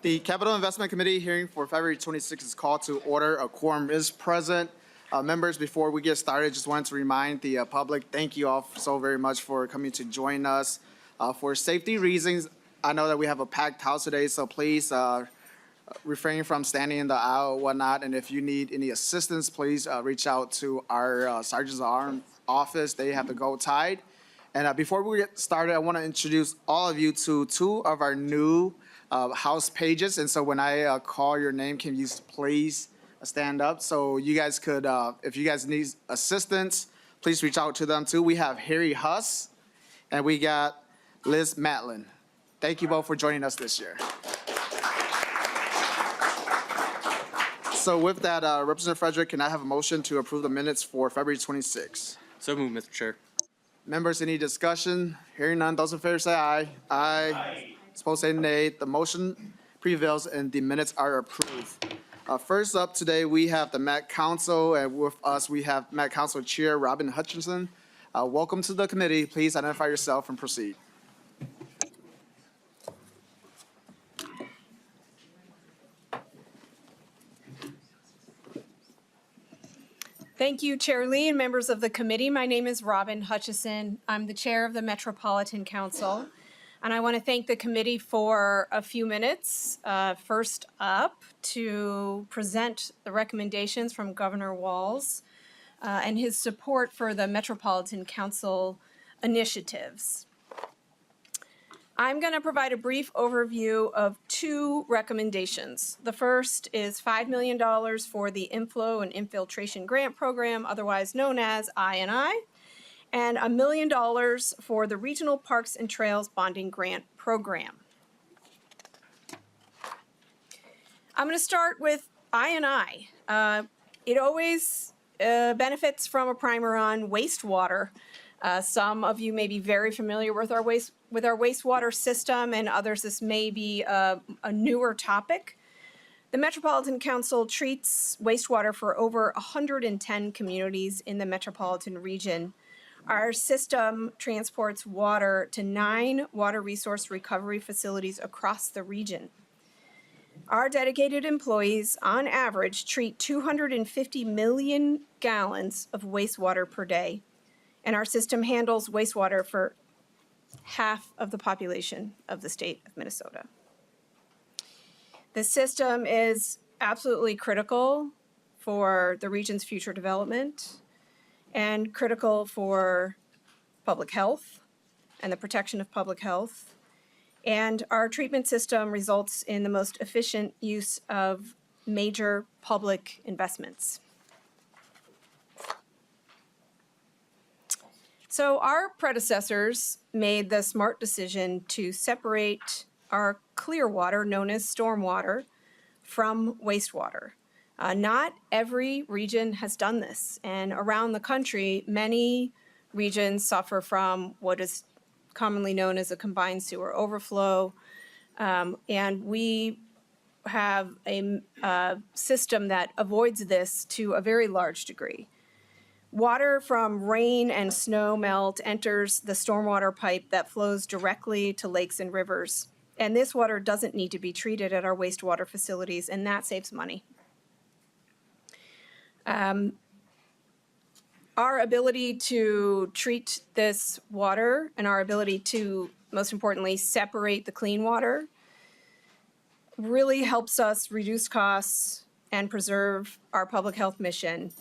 The Capital Investment Committee hearing for February 26 is called to order. A quorum is present. Members, before we get started, just wanted to remind the public, thank you all so very much for coming to join us. For safety reasons, I know that we have a packed house today, so please refrain from standing in the aisle or whatnot. And if you need any assistance, please reach out to our Sergeant's Arms office. They have the gold tide. And before we get started, I want to introduce all of you to two of our new house pages. And so when I call your name, can you please stand up so you guys could, if you guys need assistance, please reach out to them too. We have Harry Huss and we got Liz Matlin. Thank you both for joining us this year. So with that, Representative Frederick, can I have a motion to approve the minutes for February 26? So moved, Mr. Chair. Members, any discussion? Hearing none, those in favor say aye. Aye. Opposed say nay. The motion prevails and the minutes are approved. First up today, we have the Met Council, and with us we have Met Council Chair Robin Hutchinson. Welcome to the committee. Please identify yourself and proceed. Thank you, Chair Lee and members of the committee. My name is Robin Hutchison. I'm the chair of the Metropolitan Council, and I want to thank the committee for a few minutes. First up, to present the recommendations from Governor Walz and his support for the Metropolitan Council initiatives. I'm going to provide a brief overview of two recommendations. The first is $5 million for the Inflow and Infiltration Grant Program, otherwise known as I&I, and $1 million for the Regional Parks and Trails Bonding Grant Program. I'm going to start with I&I. It always benefits from a primer on wastewater. Some of you may be very familiar with our wastewater system, and others this may be a newer topic. The Metropolitan Council treats wastewater for over 110 communities in the metropolitan region. Our system transports water to 9 water resource recovery facilities across the region. Our dedicated employees, on average, treat 250 million gallons of wastewater per day. And our system handles wastewater for half of the population of the state of Minnesota. The system is absolutely critical for the region's future development and critical for public health and the protection of public health. And our treatment system results in the most efficient use of major public investments. So our predecessors made the smart decision to separate our clear water, known as stormwater, from wastewater. Not every region has done this, and around the country, many regions suffer from what is commonly known as a combined sewer overflow, and we have a system that avoids this to a very large degree. Water from rain and snow melt enters the stormwater pipe that flows directly to lakes and rivers. And this water doesn't need to be treated at our wastewater facilities, and that saves money. Our ability to treat this water and our ability to, most importantly, separate the clean water really helps us reduce costs and preserve our public health mission,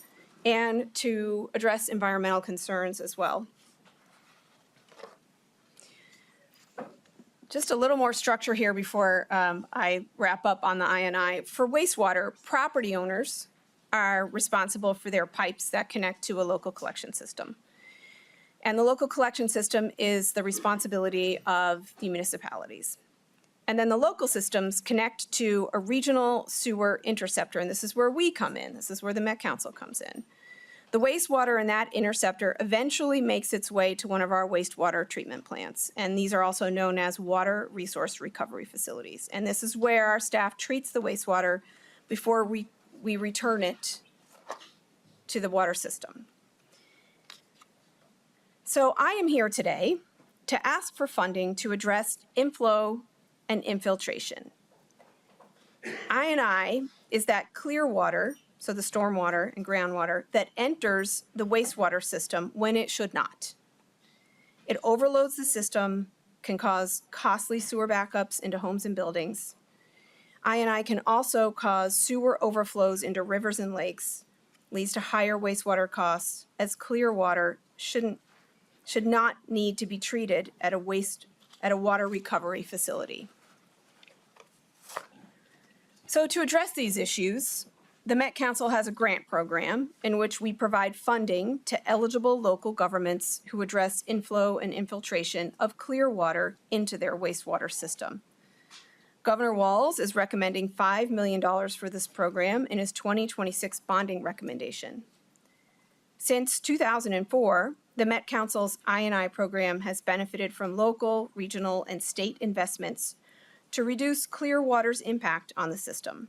and to address environmental concerns as well. Just a little more structure here before I wrap up on the I&I. For wastewater, property owners are responsible for their pipes that connect to a local collection system. And the local collection system is the responsibility of the municipalities. And then the local systems connect to a regional sewer interceptor, and this is where we come in. This is where the Met Council comes in. The wastewater in that interceptor eventually makes its way to one of our wastewater treatment plants, and these are also known as water resource recovery facilities. And this is where our staff treats the wastewater before we return it to the water system. So I am here today to ask for funding to address inflow and infiltration. I&I is that clear water, so the stormwater and groundwater, that enters the wastewater system when it should not. It overloads the system, can cause costly sewer backups into homes and buildings. I&I can also cause sewer overflows into rivers and lakes, leads to higher wastewater costs, as clear water should not need to be treated at a water recovery facility. So to address these issues, the Met Council has a grant program in which we provide funding to eligible local governments who address inflow and infiltration of clear water into their wastewater system. Governor Walz is recommending $5 million for this program in his 2026 bonding recommendation. Since 2004, the Met Council's I&I program has benefited from local, regional, and state investments to reduce clear water's impact on the system.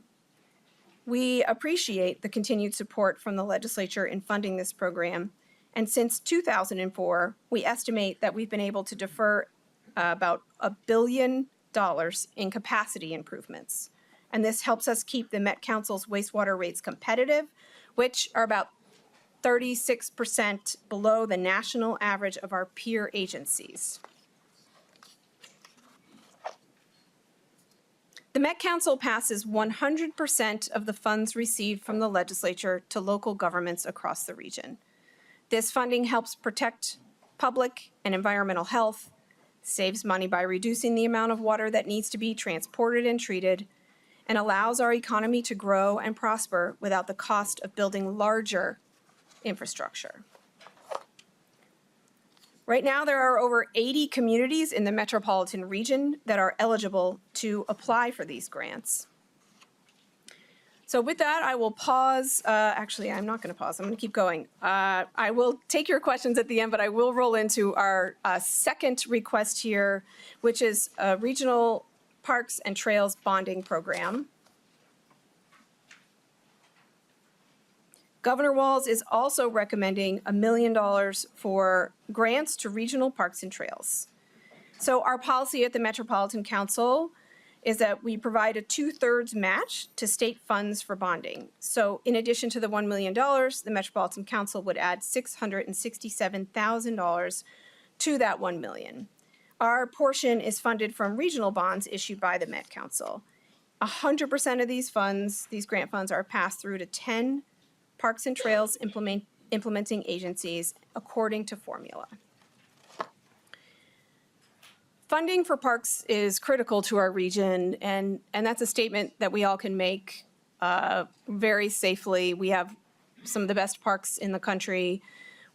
We appreciate the continued support from the legislature in funding this program, and since 2004, we estimate that we've been able to defer about $1 billion in capacity improvements. And this helps us keep the Met Council's wastewater rates competitive, which are about 36% below the national average of our peer agencies. The Met Council passes 100% of the funds received from the legislature to local governments across the region. This funding helps protect public and environmental health, saves money by reducing the amount of water that needs to be transported and treated, and allows our economy to grow and prosper without the cost of building larger infrastructure. Right now, there are over 80 communities in the metropolitan region that are eligible to apply for these grants. So with that, I will pause. Actually, I'm not going to pause. I'm going to keep going. I will take your questions at the end, but I will roll into our second request here, which is a regional parks and trails bonding program. Governor Walz is also recommending $1 million for grants to regional parks and trails. So our policy at the Metropolitan Council is that we provide a 2/3 match to state funds for bonding. So in addition to the $1 million, the Metropolitan Council would add $667,000 to that $1 million. Our portion is funded from regional bonds issued by the Met Council. 100% of these funds, these grant funds, are passed through to 10 parks and trails implementing agencies according to formula. Funding for parks is critical to our region, and that's a statement that we all can make very safely. We have some of the best parks in the country.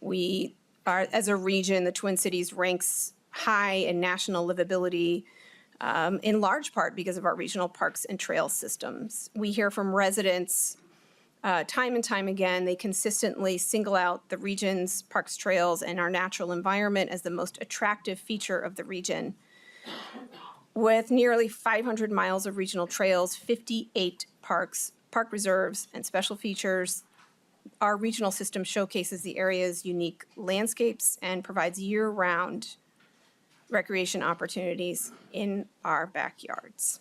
We are, as a region, the Twin Cities ranks high in national livability, in large part because of our regional parks and trail systems. We hear from residents time and time again. They consistently single out the region's parks, trails, and our natural environment as the most attractive feature of the region. With nearly 500 miles of regional trails, 58 parks, park reserves, and special features, our regional system showcases the area's unique landscapes and provides year-round recreation opportunities in our backyards.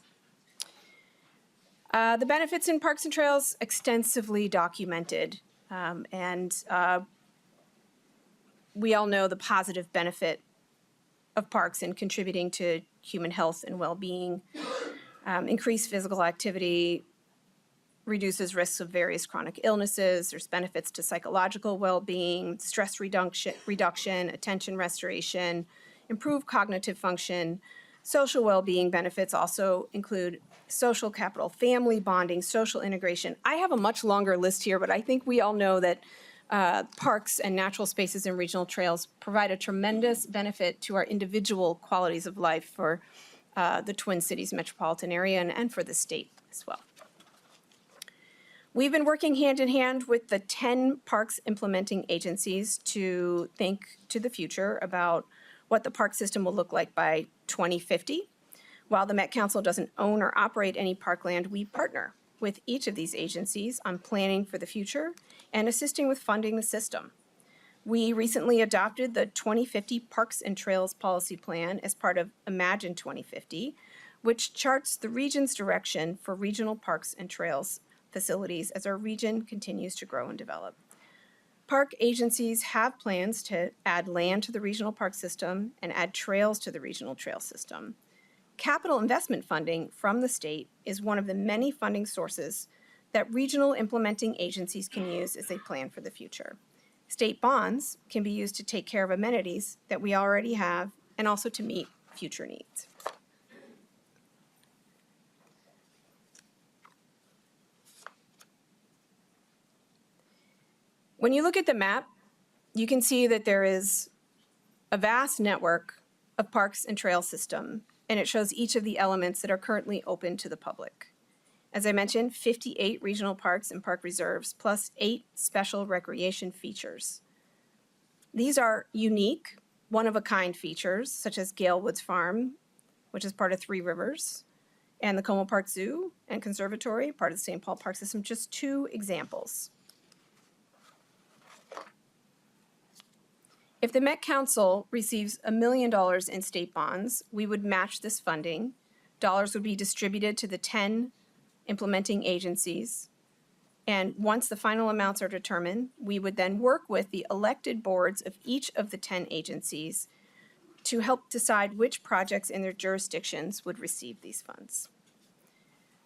The benefits in parks and trails, extensively documented, and we all know the positive benefit of parks in contributing to human health and well-being. Increased physical activity reduces risks of various chronic illnesses. There's benefits to psychological well-being, stress reduction, attention restoration, improved cognitive function. Social well-being benefits also include social capital, family bonding, social integration. I have a much longer list here, but I think we all know that parks and natural spaces and regional trails provide a tremendous benefit to our individual qualities of life for the Twin Cities metropolitan area and for the state as well. We've been working hand in hand with the 10 parks implementing agencies to think to the future about what the park system will look like by 2050. While the Met Council doesn't own or operate any parkland, we partner with each of these agencies on planning for the future and assisting with funding the system. We recently adopted the 2050 Parks and Trails Policy Plan as part of Imagine 2050, which charts the region's direction for regional parks and trails facilities as our region continues to grow and develop. Park agencies have plans to add land to the regional park system and add trails to the regional trail system. Capital investment funding from the state is one of the many funding sources that regional implementing agencies can use as they plan for the future. State bonds can be used to take care of amenities that we already have and also to meet future needs. When you look at the map, you can see that there is a vast network of parks and trail system, and it shows each of the elements that are currently open to the public. As I mentioned, 58 regional parks and park reserves, plus 8 special recreation features. These are unique, one-of-a-kind features, such as Gale Woods Farm, which is part of Three Rivers, and the Como Park Zoo and Conservatory, part of the St. Paul Park System, just 2 examples. If the Met Council receives $1 million in state bonds, we would match this funding. Dollars would be distributed to the 10 implementing agencies. And once the final amounts are determined, we would then work with the elected boards of each of the 10 agencies to help decide which projects in their jurisdictions would receive these funds.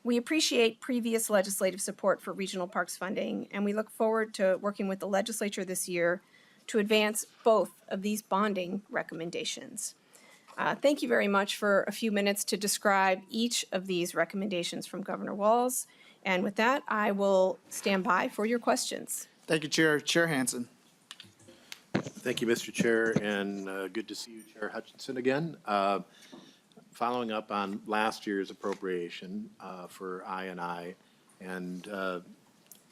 We appreciate previous legislative support for regional parks funding, and we look forward to working with the legislature this year to advance both of these bonding recommendations. Thank you very much for a few minutes to describe each of these recommendations from Governor Walz. And with that, I will stand by for your questions. Thank you, Chair. Chair Hansen. Thank you, Mr. Chair, and good to see you, Chair Hutchinson, again. Following up on last year's appropriation for I&I, and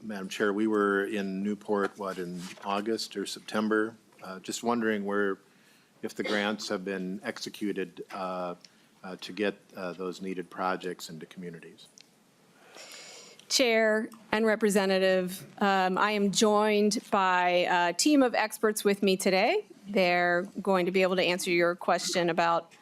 Madam Chair, we were in Newport, in August or September? Just wondering if the grants have been executed to get those needed projects into communities. Chair and Representative, I am joined by a team of experts with me today. They're going to be able to answer your question about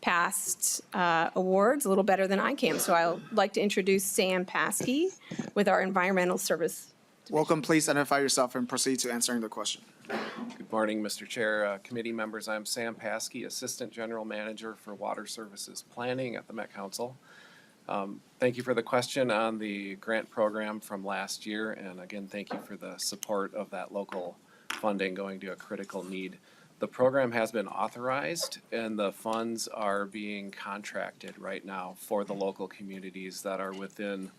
past awards a little better than I can. So I'd like to introduce Sam Paskey with our Environmental Service. Welcome. Please identify yourself and proceed to answering the question. Good morning, Mr. Chair, committee members. I'm Sam Paskey, Assistant General Manager for Water Services Planning at the Met Council. Thank you for the question on the grant program from last year. And again, thank you for the support of that local funding going to a critical need. The program has been authorized and the funds are being contracted right now for the local communities that are within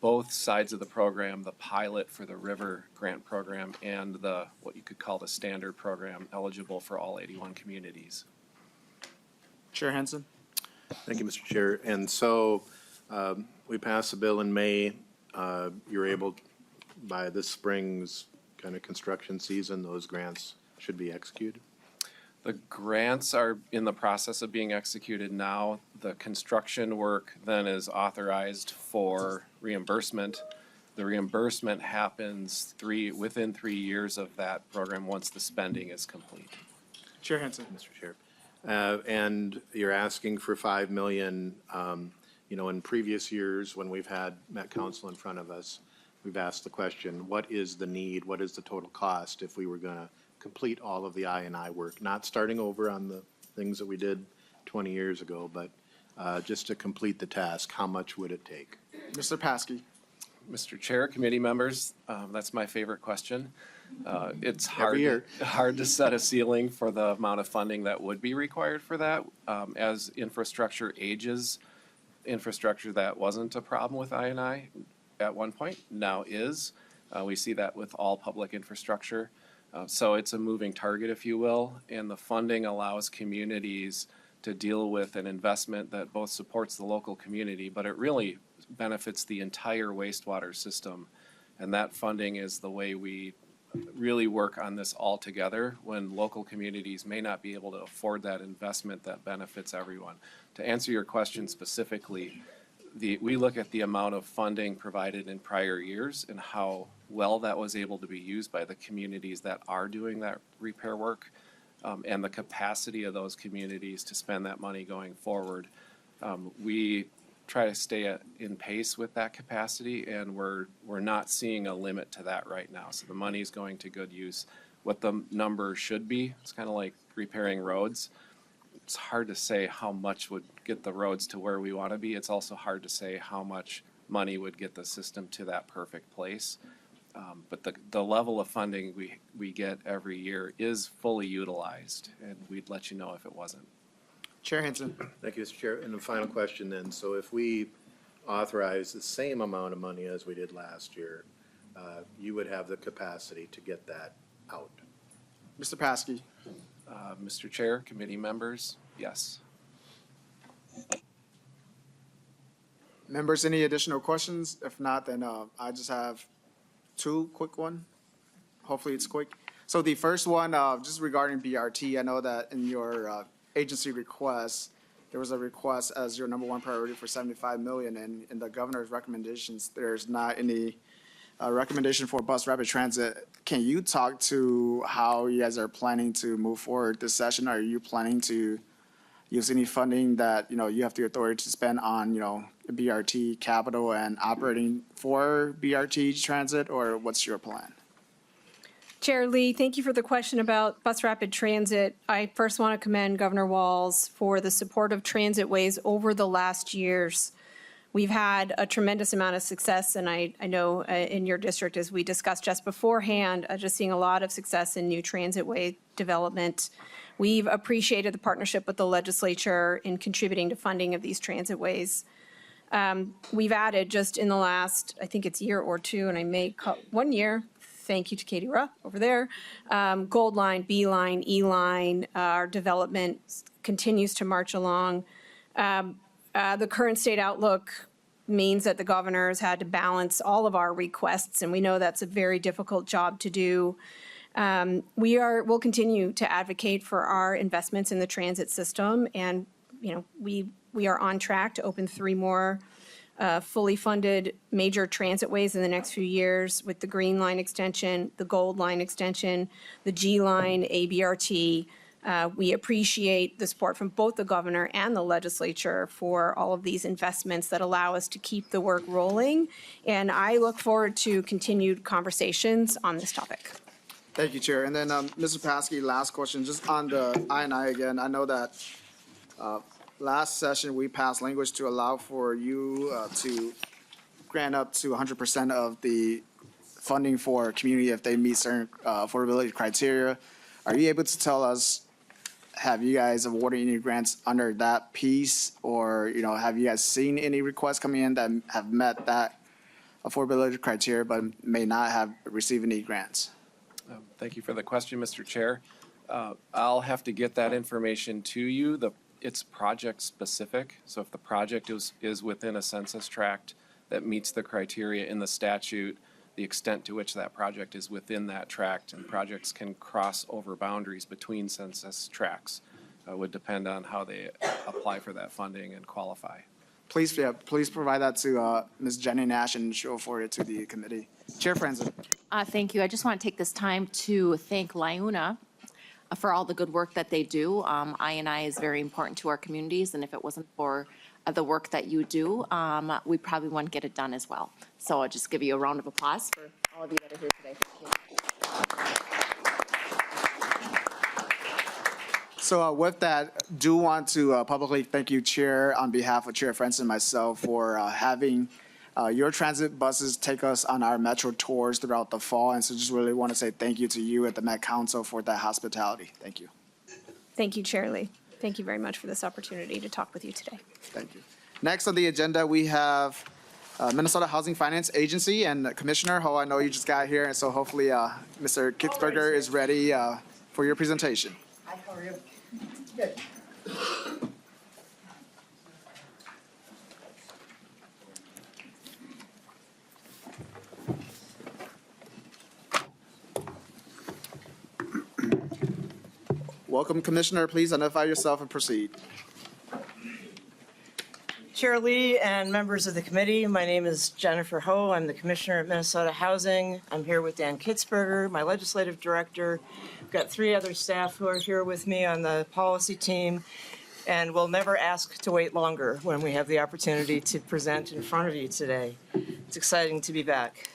both sides of the program, the pilot for the river grant program and the what you could call the standard program eligible for all 81 communities. Chair Hansen. Thank you, Mr. Chair. And so we passed the bill in May. You're able, by this spring's kind of construction season, those grants should be executed? The grants are in the process of being executed now. The construction work then is authorized for reimbursement. The reimbursement happens within 3 years of that program once the spending is complete. Chair Hansen. Mr. Chair. And you're asking for $5 million. You know, in previous years, when we've had Met Council in front of us, we've asked the question, what is the need? What is the total cost if we were going to complete all of the I&I work? Not starting over on the things that we did 20 years ago, but just to complete the task, how much would it take? Mr. Paskey. Mr. Chair, committee members, that's my favorite question. It's hard to set a ceiling for the amount of funding that would be required for that. As infrastructure ages, infrastructure that wasn't a problem with I&I at one point now is. We see that with all public infrastructure. So it's a moving target, if you will, and the funding allows communities to deal with an investment that both supports the local community, but it really benefits the entire wastewater system. And that funding is the way we really work on this all together when local communities may not be able to afford that investment that benefits everyone. To answer your question specifically, we look at the amount of funding provided in prior years and how well that was able to be used by the communities that are doing that repair work, and the capacity of those communities to spend that money going forward. We try to stay in pace with that capacity, and we're not seeing a limit to that right now. So the money is going to good use. What the number should be, it's kind of like repairing roads. It's hard to say how much would get the roads to where we want to be. It's also hard to say how much money would get the system to that perfect place. But the level of funding we get every year is fully utilized, and we'd let you know if it wasn't. Chair Henson. Thank you, Mr. Chair. And the final question then, so if we authorize the same amount of money as we did last year, you would have the capacity to get that out? Mr. Paskey. Mr. Chair, committee members, yes. Members, any additional questions? If not, then I just have two quick one. Hopefully it's quick. So the first one, just regarding BRT, I know that in your agency request, there was a request as your number one priority for 75 million, and in the governor's recommendations, there's not any recommendation for bus rapid transit. Can you talk to how you guys are planning to move forward this session? Are you planning to use any funding that, you have the authority to spend on, BRT capital and operating for BRT transit, or what's your plan? Chair Lee, thank you for the question about bus rapid transit. I first want to commend Governor Walz for the support of transit ways over the last years. We've had a tremendous amount of success, and I know in your district, as we discussed just beforehand, just seeing a lot of success in new transit way development. We've appreciated the partnership with the legislature in contributing to funding of these transit ways. We've added just in the last, I think it's year or two, and I may call 1 year, thank you to Katie Ruff over there, Gold Line, B Line, E Line, our development continues to march along. The current state outlook means that the governor has had to balance all of our requests, and we know that's a very difficult job to do. We'll continue to advocate for our investments in the transit system, and we are on track to open 3 more fully funded major transit ways in the next few years with the Green Line extension, the Gold Line extension, the G Line, ABRT. We appreciate the support from both the governor and the legislature for all of these investments that allow us to keep the work rolling. And I look forward to continued conversations on this topic. Thank you, Chair. And then, Mr. Paskey, last question, just on the I&I again. I know that last session, we passed language to allow for you to grant up to 100% of the funding for community if they meet certain affordability criteria. Are you able to tell us, have you guys awarded any grants under that piece? Or, have you guys seen any requests coming in that have met that affordability criteria but may not have received any grants? Thank you for the question, Mr. Chair. I'll have to get that information to you. It's project specific. So if the project is within a census tract that meets the criteria in the statute, the extent to which that project is within that tract, and projects can cross over boundaries between census tracts, would depend on how they apply for that funding and qualify. Please provide that to Ms. Jenny Nash, and she'll forward it to the committee. Chair Franzen. Thank you. I just want to take this time to thank LIUNA for all the good work that they do. I&I is very important to our communities, and if it wasn't for the work that you do, we probably wouldn't get it done as well. So I'll just give you a round of applause for all of you that are here today. Thank you. So with that, do want to publicly thank you, Chair, on behalf of Chair Franzen and myself, for having your transit buses take us on our metro tours throughout the fall. And so just really want to say thank you to you at the Met Council for that hospitality. Thank you. Thank you, Chair Lee. Thank you very much for this opportunity to talk with you today. Thank you. Next on the agenda, we have Minnesota Housing Finance Agency and Commissioner Ho. I know you just got here, and so hopefully Mr. Kitzberger is ready for your presentation. Hi, how are you? Good. Welcome, Commissioner. Please identify yourself and proceed. Chair Lee and members of the committee, my name is Jennifer Ho. I'm the Commissioner at Minnesota Housing. I'm here with Dan Kitzberger, my legislative director. I've got 3 other staff who are here with me on the policy team. and will never ask to wait longer when we have the opportunity to present in front of you today. It's exciting to be back.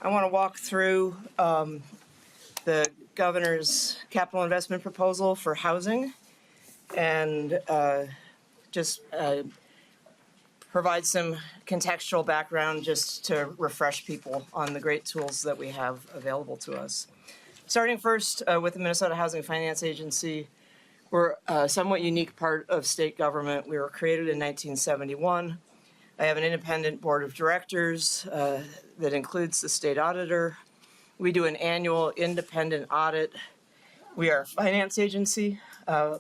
I want to walk through the governor's capital investment proposal for housing and just provide some contextual background just to refresh people on the great tools that we have available to us. Starting first with the Minnesota Housing Finance Agency, we're a somewhat unique part of state government. We were created in 1971. I have an independent board of directors that includes the state auditor. We do an annual independent audit. We are a finance agency.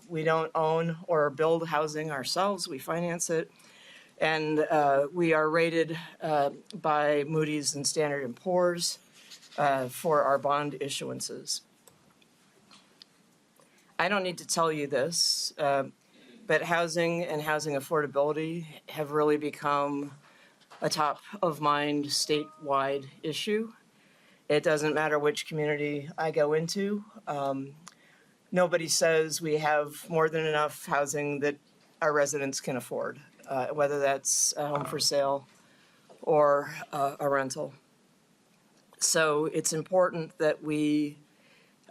We don't own or build housing ourselves. We finance it. And we are rated by Moody's and Standard & Poor's for our bond issuances. I don't need to tell you this, but housing and housing affordability have really become a top of mind statewide issue. It doesn't matter which community I go into. Nobody says we have more than enough housing that our residents can afford, whether that's a home for sale or a rental. So it's important that we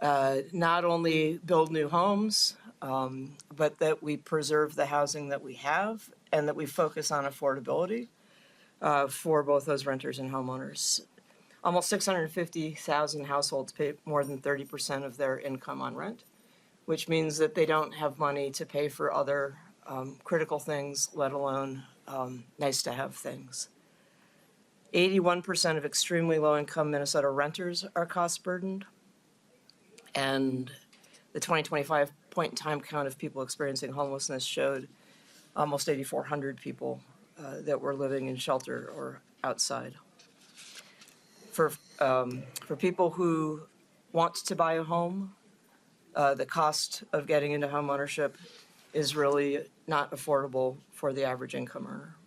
not only build new homes, but that we preserve the housing that we have and that we focus on affordability for both those renters and homeowners. Almost 650,000 households pay more than 30% of their income on rent, which means that they don't have money to pay for other critical things, let alone nice-to-have things. 81% of extremely low-income Minnesota renters are cost-burdened, and the 2025 point-in-time count of people experiencing homelessness showed almost 8,400 people that were living in shelter or outside. For people who want to buy a home, the cost of getting into home ownership is really not affordable for the average income earner.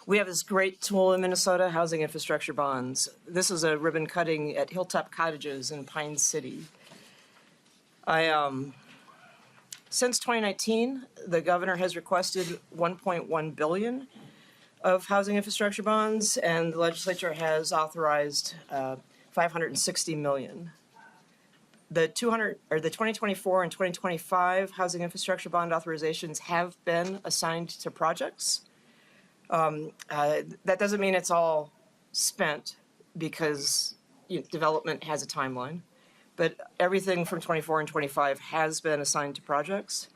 We have this great tool in Minnesota, housing infrastructure bonds. This is a ribbon cutting at Hilltop Cottages in Pine City. Since 2019, the governor has requested $1.1 billion of housing infrastructure bonds, and the legislature has authorized $560 million. The 2024 and 2025 housing infrastructure bond authorizations have been assigned to projects. That doesn't mean it's all spent because development has a timeline, but everything from 24 and 25 has been assigned to projects.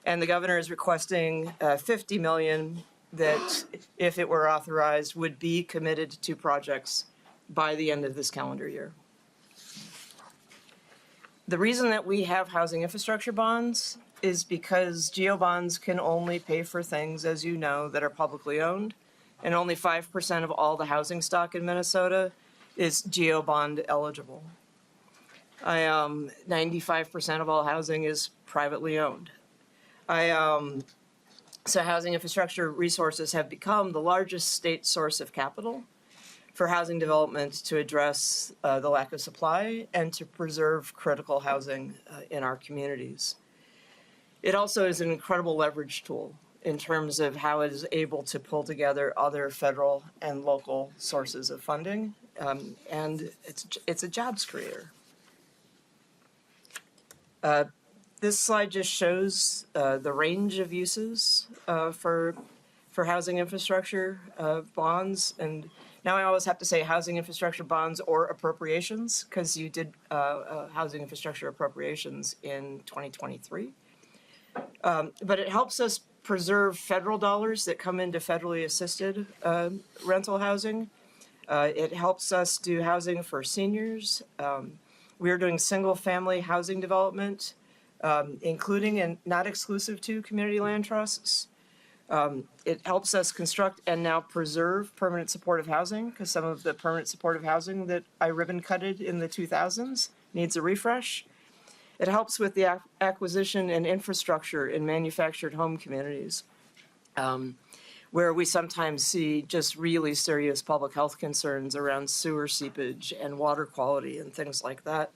And the governor is requesting $50 million that, if it were authorized, would be committed to projects by the end of this calendar year. The reason that we have housing infrastructure bonds is because GO bonds can only pay for things, as you know, that are publicly owned, and only 5% of all the housing stock in Minnesota is GO bond eligible. 95% of all housing is privately owned. So housing infrastructure resources have become the largest state source of capital for housing development to address the lack of supply and to preserve critical housing in our communities. It also is an incredible leverage tool in terms of how it is able to pull together other federal and local sources of funding, and it's a jobs creator. This slide just shows the range of uses for housing infrastructure bonds, and now I always have to say housing infrastructure bonds or appropriations, because you did housing infrastructure appropriations in 2023. But it helps us preserve federal dollars that come into federally assisted rental housing. It helps us do housing for seniors. We are doing single-family housing development, including and not exclusive to community land trusts. It helps us construct and now preserve permanent supportive housing, because some of the permanent supportive housing that I ribbon-cutted in the 2000s needs a refresh. It helps with the acquisition and infrastructure in manufactured home communities, where we sometimes see just really serious public health concerns around sewer seepage and water quality and things like that.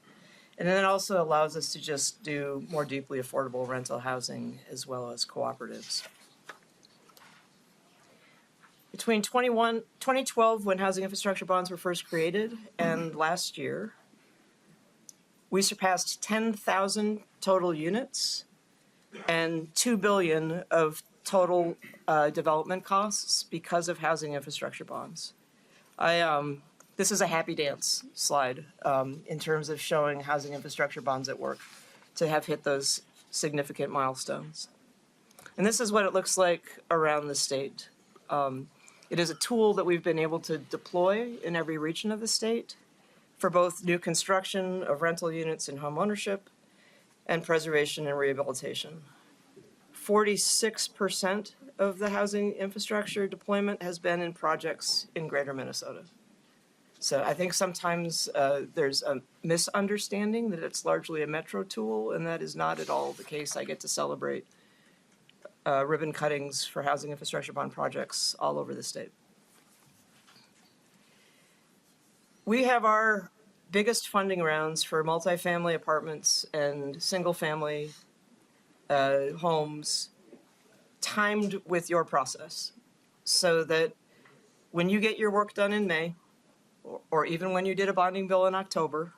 And then it also allows us to just do more deeply affordable rental housing as well as cooperatives. Between 2012, when housing infrastructure bonds were first created, and last year, we surpassed 10,000 total units and $2 billion of total development costs because of housing infrastructure bonds. This is a happy dance slide in terms of showing housing infrastructure bonds at work to have hit those significant milestones. And this is what it looks like around the state. It is a tool that we've been able to deploy in every region of the state for both new construction of rental units and home ownership and preservation and rehabilitation. 46% of the housing infrastructure deployment has been in projects in greater Minnesota. So I think sometimes there's a misunderstanding that it's largely a metro tool, and that is not at all the case. I get to celebrate ribbon cuttings for housing infrastructure bond projects all over the state. We have our biggest funding rounds for multifamily apartments and single-family homes timed with your process, so that when you get your work done in May, or even when you did a bonding bill in October,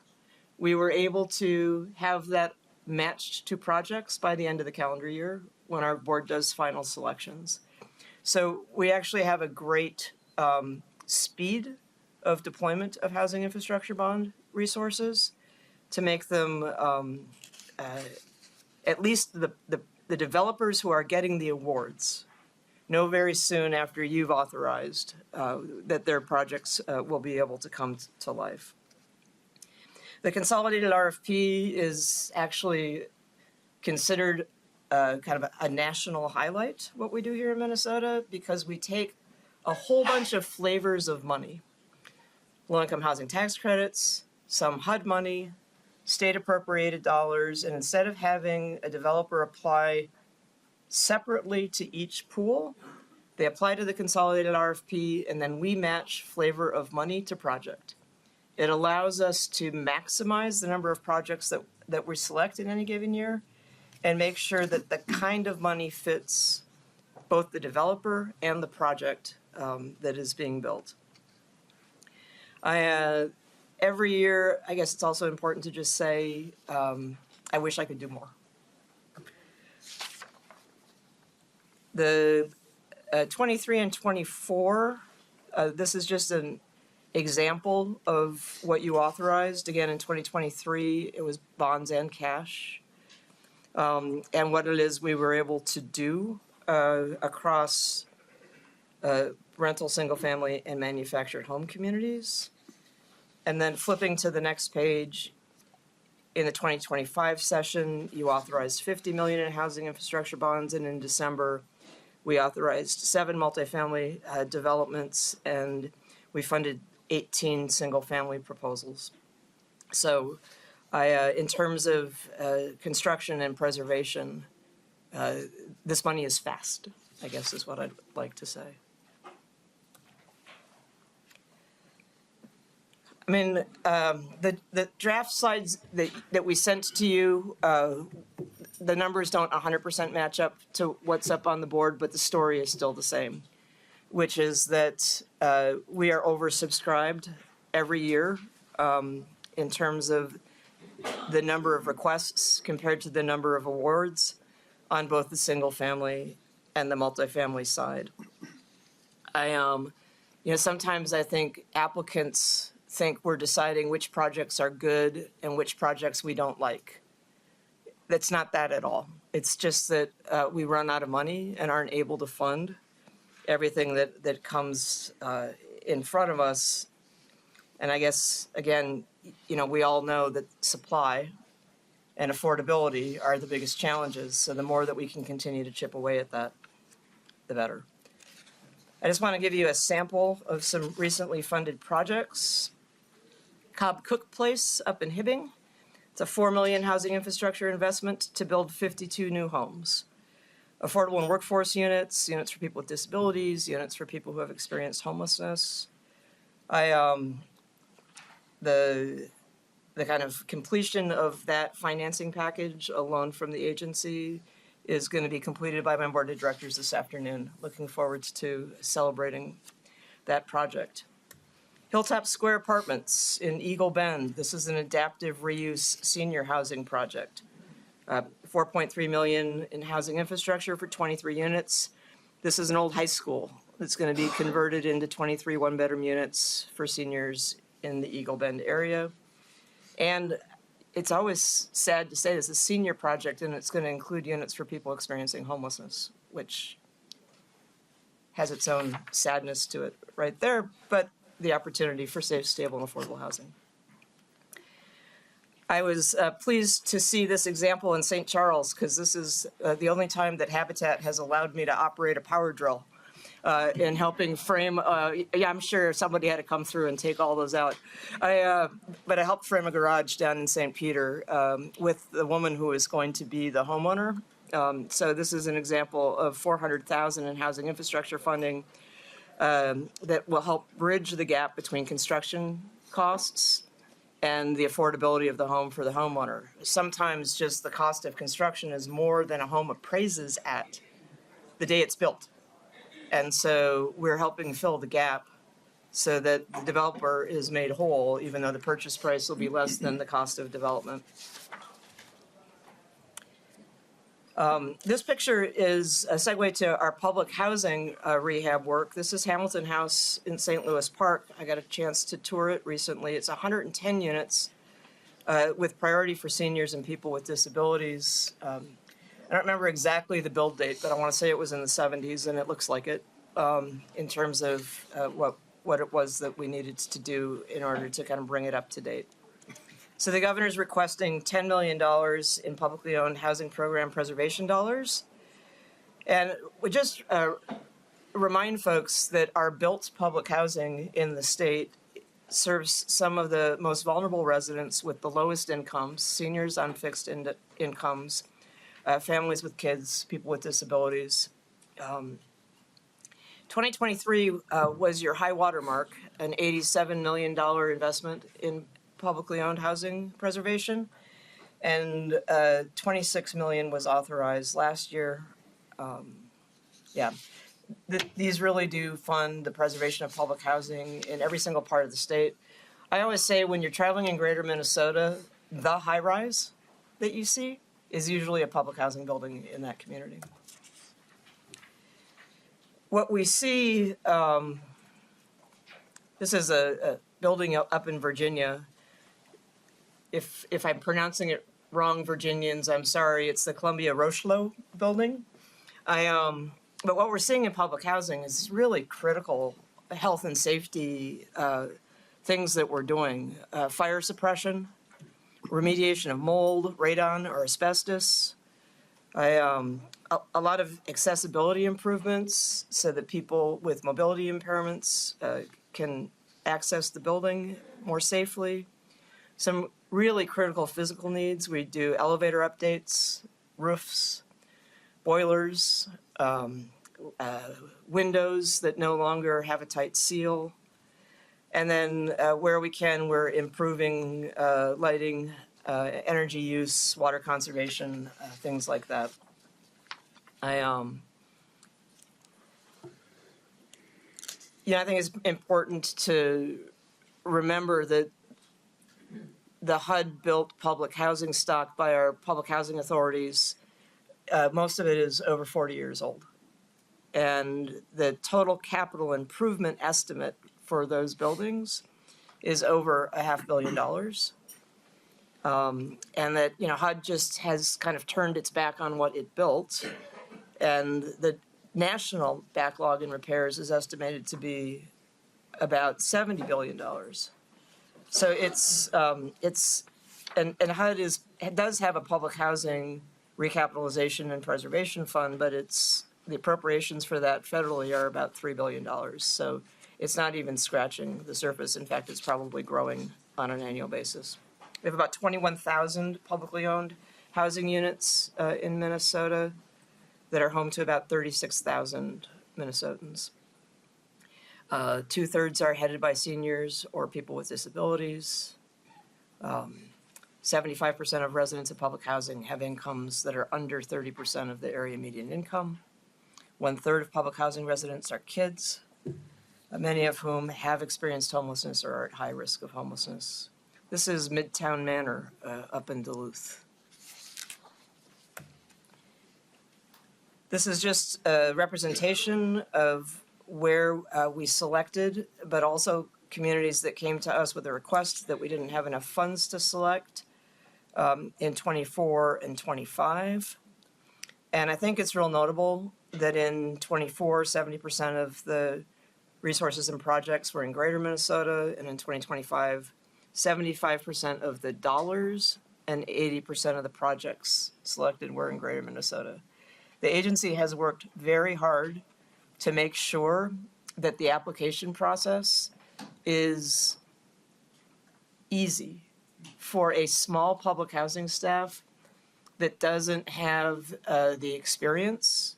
we were able to have that matched to projects by the end of the calendar year when our board does final selections. So we actually have a great speed of deployment of housing infrastructure bond resources to make them at least the developers who are getting the awards know very soon after you've authorized that their projects will be able to come to life. The consolidated RFP is actually considered kind of a national highlight, what we do here in Minnesota, because we take a whole bunch of flavors of money. Low-income housing tax credits, some HUD money, state appropriated dollars, and instead of having a developer apply separately to each pool, they apply to the consolidated RFP, and then we match flavor of money to project. It allows us to maximize the number of projects that we select in any given year and make sure that the kind of money fits both the developer and the project that is being built. Every year, I guess it's also important to just say, I wish I could do more. The 23 and 24, this is just an example of what you authorized. Again, in 2023, it was bonds and cash. And what it is we were able to do across rental, single-family, and manufactured home communities. And then flipping to the next page, in the 2025 session, you authorized $50 million in housing infrastructure bonds, and in December, we authorized 7 multifamily developments, and we funded 18 single-family proposals. So in terms of construction and preservation, this money is fast, I guess is what I'd like to say. I mean, the draft slides that we sent to you, the numbers don't 100% match up to what's up on the board, but the story is still the same, which is that we are oversubscribed every year in terms of the number of requests compared to the number of awards on both the single family and the multifamily side. Sometimes I think applicants think we're deciding which projects are good and which projects we don't like. That's not that at all. It's just that we run out of money and aren't able to fund everything that comes in front of us. And I guess, again, we all know that supply and affordability are the biggest challenges. So the more that we can continue to chip away at that, the better. I just want to give you a sample of some recently funded projects. Cobb Cook Place up in Hibbing. It's a $4 million housing infrastructure investment to build 52 new homes. Affordable and workforce units, units for people with disabilities, units for people who have experienced homelessness. The the kind of completion of that financing package, a loan from the agency, is going to be completed by my board of directors this afternoon. Looking forward to celebrating that project. Hilltop Square Apartments in Eagle Bend. This is an adaptive reuse senior housing project. 4.3 million in housing infrastructure for 23 units. This is an old high school that's going to be converted into 23 one-bedroom units for seniors in the Eagle Bend area. And it's always sad to say this is a senior project, and it's going to include units for people experiencing homelessness, which has its own sadness to it right there, but the opportunity for safe, stable, and affordable housing. I was pleased to see this example in St. Charles, because this is the only time that Habitat has allowed me to operate a power drill in helping frame, yeah, I'm sure somebody had to come through and take all those out. But I helped frame a garage down in St. Peter with the woman who is going to be the homeowner. So this is an example of $400,000 in housing infrastructure funding that will help bridge the gap between construction costs and the affordability of the home for the homeowner. Sometimes just the cost of construction is more than a home appraises at the day it's built. And so we're helping fill the gap so that the developer is made whole, even though the purchase price will be less than the cost of development. This picture is a segue to our public housing rehab work. This is Hamilton House in St. Louis Park. I got a chance to tour it recently. It's 110 units with priority for seniors and people with disabilities. I don't remember exactly the build date, but I want to say it was in the 70s, and it looks like it in terms of what it was that we needed to do in order to kind of bring it up to date. So the governor's requesting $10 million in publicly owned housing program preservation dollars. And we just remind folks that our built public housing in the state serves some of the most vulnerable residents with the lowest incomes, seniors on fixed incomes, families with kids, people with disabilities. 2023 was your high water mark, an $87 million investment in publicly owned housing preservation, and 26 million was authorized last year. These really do fund the preservation of public housing in every single part of the state. I always say when you're traveling in greater Minnesota, the high rise that you see is usually a public housing building in that community. What we see, this is a building up in Virginia. If I'm pronouncing it wrong, Virginians, I'm sorry. It's the Columbia Rocheleau building. But what we're seeing in public housing is really critical health and safety things that we're doing. Fire suppression, remediation of mold, radon, or asbestos. A lot of accessibility improvements so that people with mobility impairments can access the building more safely. Some really critical physical needs. We do elevator updates, roofs, boilers, windows that no longer have a tight seal. And then where we can, we're improving lighting, energy use, water conservation, things like that. I think it's important to remember that the HUD-built public housing stock by our public housing authorities, most of it is over 40 years old. And the total capital improvement estimate for those buildings is over $500 million. And that, HUD just has kind of turned its back on what it built. And the national backlog in repairs is estimated to be about $70 billion. So and HUD does have a public housing recapitalization and preservation fund, but the appropriations for that federally are about $3 billion. So it's not even scratching the surface. In fact, it's probably growing on an annual basis. We have about 21,000 publicly owned housing units in Minnesota that are home to about 36,000 Minnesotans. 2/3 are headed by seniors or people with disabilities. 75% of residents of public housing have incomes that are under 30% of the area median income. 1/3 of public housing residents are kids, many of whom have experienced homelessness or are at high risk of homelessness. This is Midtown Manor up in Duluth. This is just a representation of where we selected, but also communities that came to us with a request that we didn't have enough funds to select in 24 and 25. And I think it's real notable that in 24, 70% of the resources and projects were in Greater Minnesota, and in 2025, 75% of the dollars and 80% of the projects selected were in Greater Minnesota. The agency has worked very hard to make sure that the application process is easy for a small public housing staff that doesn't have the experience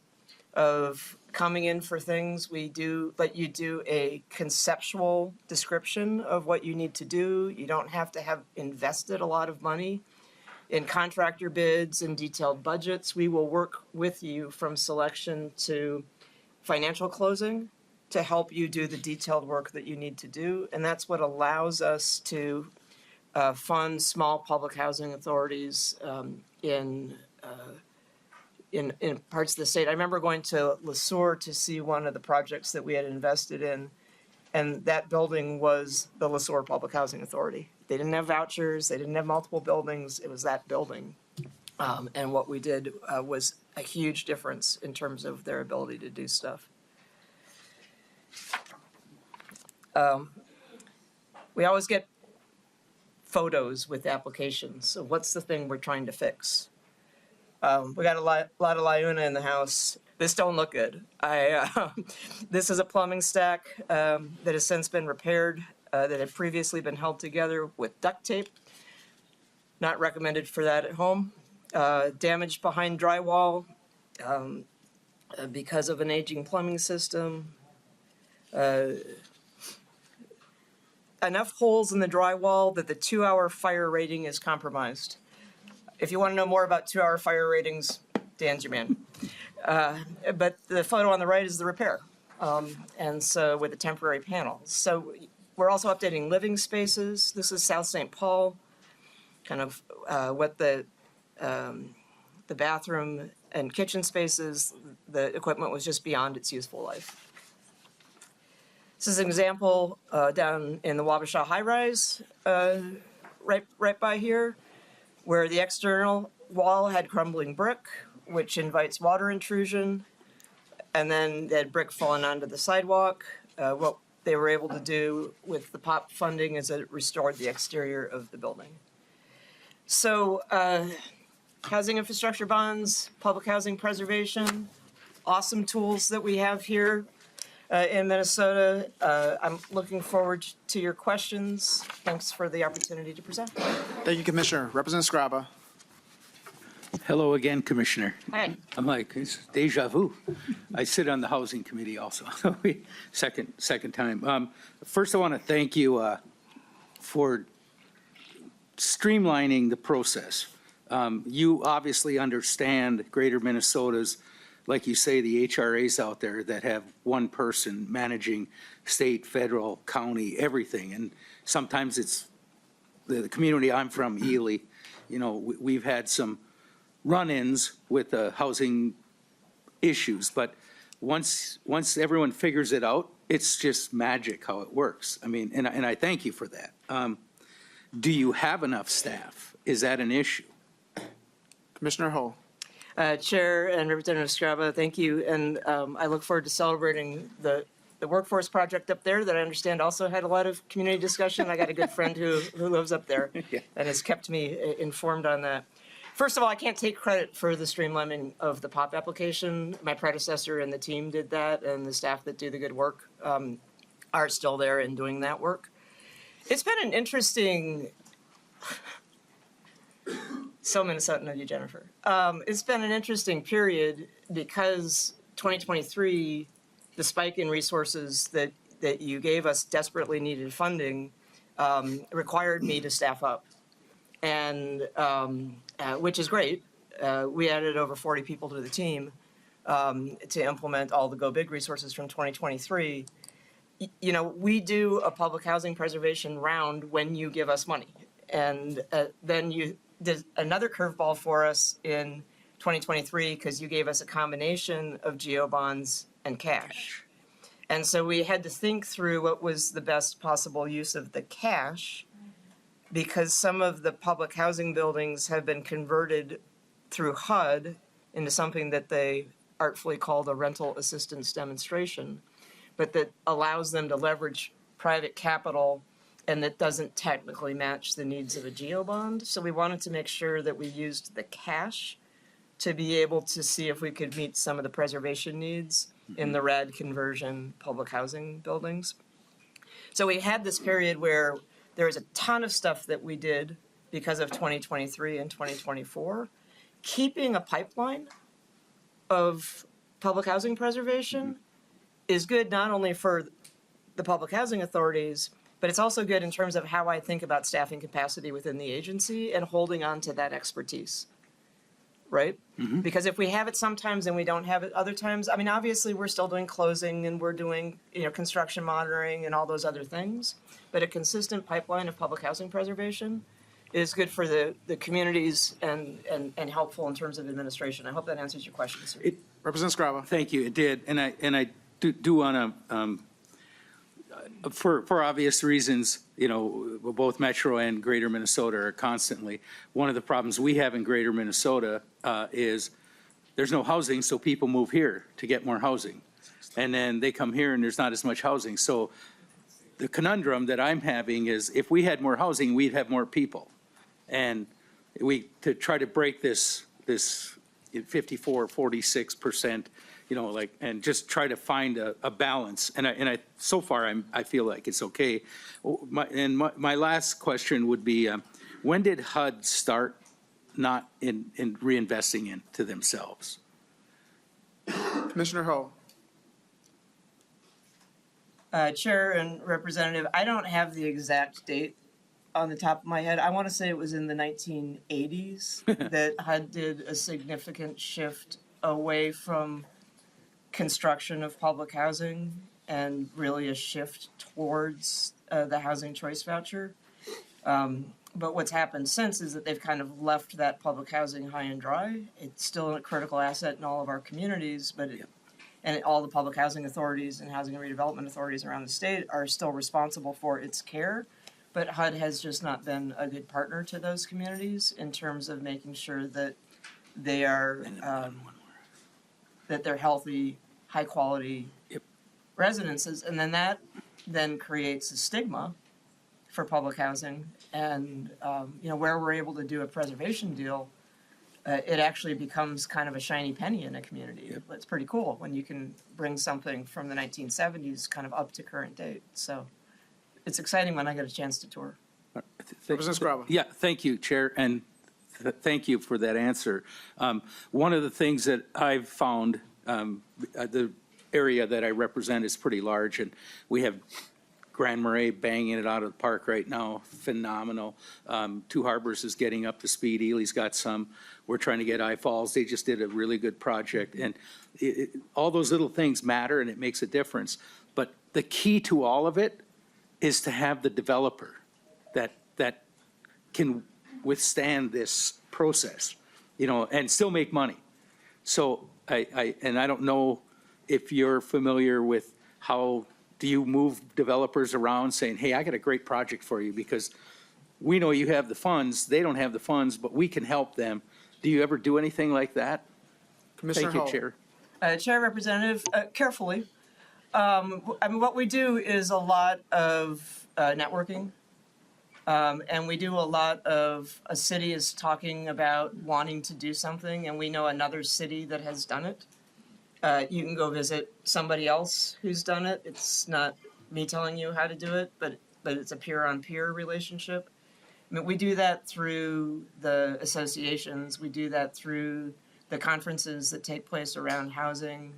of coming in for things. We do let you do a conceptual description of what you need to do. You don't have to have invested a lot of money in contractor bids and detailed budgets. We will work with you from selection to financial closing to help you do the detailed work that you need to do. And that's what allows us to fund small public housing authorities in parts of the state. I remember going to LeSueur to see one of the projects that we had invested in, and that building was the LeSueur Public Housing Authority. They didn't have vouchers, they didn't have multiple buildings, it was that building. And what we did was a huge difference in terms of their ability to do stuff. We always get photos with applications. So what's the thing we're trying to fix? We got a lot of Liuna in the house. This don't look good. This is a plumbing stack that has since been repaired, that had previously been held together with duct tape. Not recommended for that at home. Damage behind drywall because of an aging plumbing system. Enough holes in the drywall that the 2-hour fire rating is compromised. If you want to know more about 2-hour fire ratings, Dan's your man. But the photo on the right is the repair. And so with the temporary panels. So we're also updating living spaces. This is South St. Paul, kind of what the bathroom and kitchen spaces, the equipment was just beyond its useful life. This is an example down in the Wabasha high rise, right by here, where the external wall had crumbling brick, which invites water intrusion, and then that brick falling onto the sidewalk. What they were able to do with the POP funding is that it restored the exterior of the building. So housing infrastructure bonds, public housing preservation, awesome tools that we have here in Minnesota. I'm looking forward to your questions. Thanks for the opportunity to present. Thank you, Commissioner. Representative Scraba. Hello again, Commissioner. Hi. I'm like, it's deja vu. I sit on the Housing Committee also, second time. First, I want to thank you for streamlining the process. You obviously understand Greater Minnesota's, like you say, the HRAs out there that have one person managing state, federal, county, everything. And sometimes it's the community I'm from, Ely, you know, we've had some run-ins with the housing issues, but once everyone figures it out, it's just magic how it works. I mean, and I thank you for that. Do you have enough staff? Is that an issue? Commissioner Ho. Chair and Representative Scraba, thank you. And I look forward to celebrating the workforce project up there that I understand also had a lot of community discussion. I got a good friend who lives up there and has kept me informed on that. First of all, I can't take credit for the streamlining of the POP application. My predecessor and the team did that, and the staff that do the good work are still there and doing that work. It's been an interesting, so Minnesotan of you, Jennifer. It's been an interesting period because 2023, the spike in resources that you gave us, desperately needed funding, required me to staff up. and which is great. We added over 40 people to the team to implement all the Go Big resources from 2023. You know, we do a public housing preservation round when you give us money. And then you did another curveball for us in 2023 because you gave us a combination of geo bonds and cash. And so we had to think through what was the best possible use of the cash, because some of the public housing buildings have been converted through HUD into something that they artfully called a rental assistance demonstration, but that allows them to leverage private capital and that doesn't technically match the needs of a geo bond. So we wanted to make sure that we used the cash to be able to see if we could meet some of the preservation needs in the RAD conversion public housing buildings. So we had this period where there was a ton of stuff that we did because of 2023 and 2024. Keeping a pipeline of public housing preservation is good not only for the public housing authorities, but it's also good in terms of how I think about staffing capacity within the agency and holding on to that expertise, right? Because if we have it sometimes and we don't have it other times, I mean, obviously we're still doing closing and we're doing, you know, construction monitoring and all those other things, but a consistent pipeline of public housing preservation is good for the communities and helpful in terms of administration. I hope that answers your question, sir. Representative Scrava. Thank you, it did, and I do want to, for obvious reasons, you know, both Metro and Greater Minnesota are constantly, one of the problems we have in Greater Minnesota is there's no housing, so people move here to get more housing. And then they come here and there's not as much housing. So the conundrum that I'm having is if we had more housing, we'd have more people. And to try to break this 54, 46%, you know, like, and just try to find a balance. And I so far, I feel like it's okay. My last question would be, when did HUD start not in reinvesting into themselves? Commissioner Ho. Chair and Representative, I don't have the exact date on the top of my head. I want to say it was in the 1980s that HUD did a significant shift away from construction of public housing and really a shift towards the housing choice voucher. But what's happened since is that they've kind of left that public housing high and dry. It's still a critical asset in all of our communities, but and all the public housing authorities and housing and redevelopment authorities around the state are still responsible for its care. But HUD has just not been a good partner to those communities in terms of making sure that they are, that they're healthy, high quality residences. And then that then creates a stigma for public housing. And, you know, where we're able to do a preservation deal, it actually becomes kind of a shiny penny in a community. It's pretty cool when you can bring something from the 1970s kind of up to current date. So it's exciting when I get a chance to tour. Representative Scrava. Yeah, thank you, Chair, and thank you for that answer. One of the things that I've found, the area that I represent is pretty large, and we have Grand Marais banging it out of the park right now, phenomenal. Two Harbors is getting up to speed. Ely's got some. We're trying to get I Falls. They just did a really good project, and all those little things matter, and it makes a difference. But the key to all of it is to have the developer that can withstand this process, you know, and still make money. So I don't know if you're familiar with how do you move developers around saying, hey, I got a great project for you because we know you have the funds, they don't have the funds, but we can help them. Do you ever do anything like that? Commissioner Thank you, Ho. Chair. Chair Representative, carefully. I mean, what we do is a lot of networking. And we do a lot of, a city is talking about wanting to do something, and we know another city that has done it. You can go visit somebody else who's done it. It's not me telling you how to do it, but it's a peer-on-peer relationship. I mean, we do that through the associations. We do that through the conferences that take place around housing.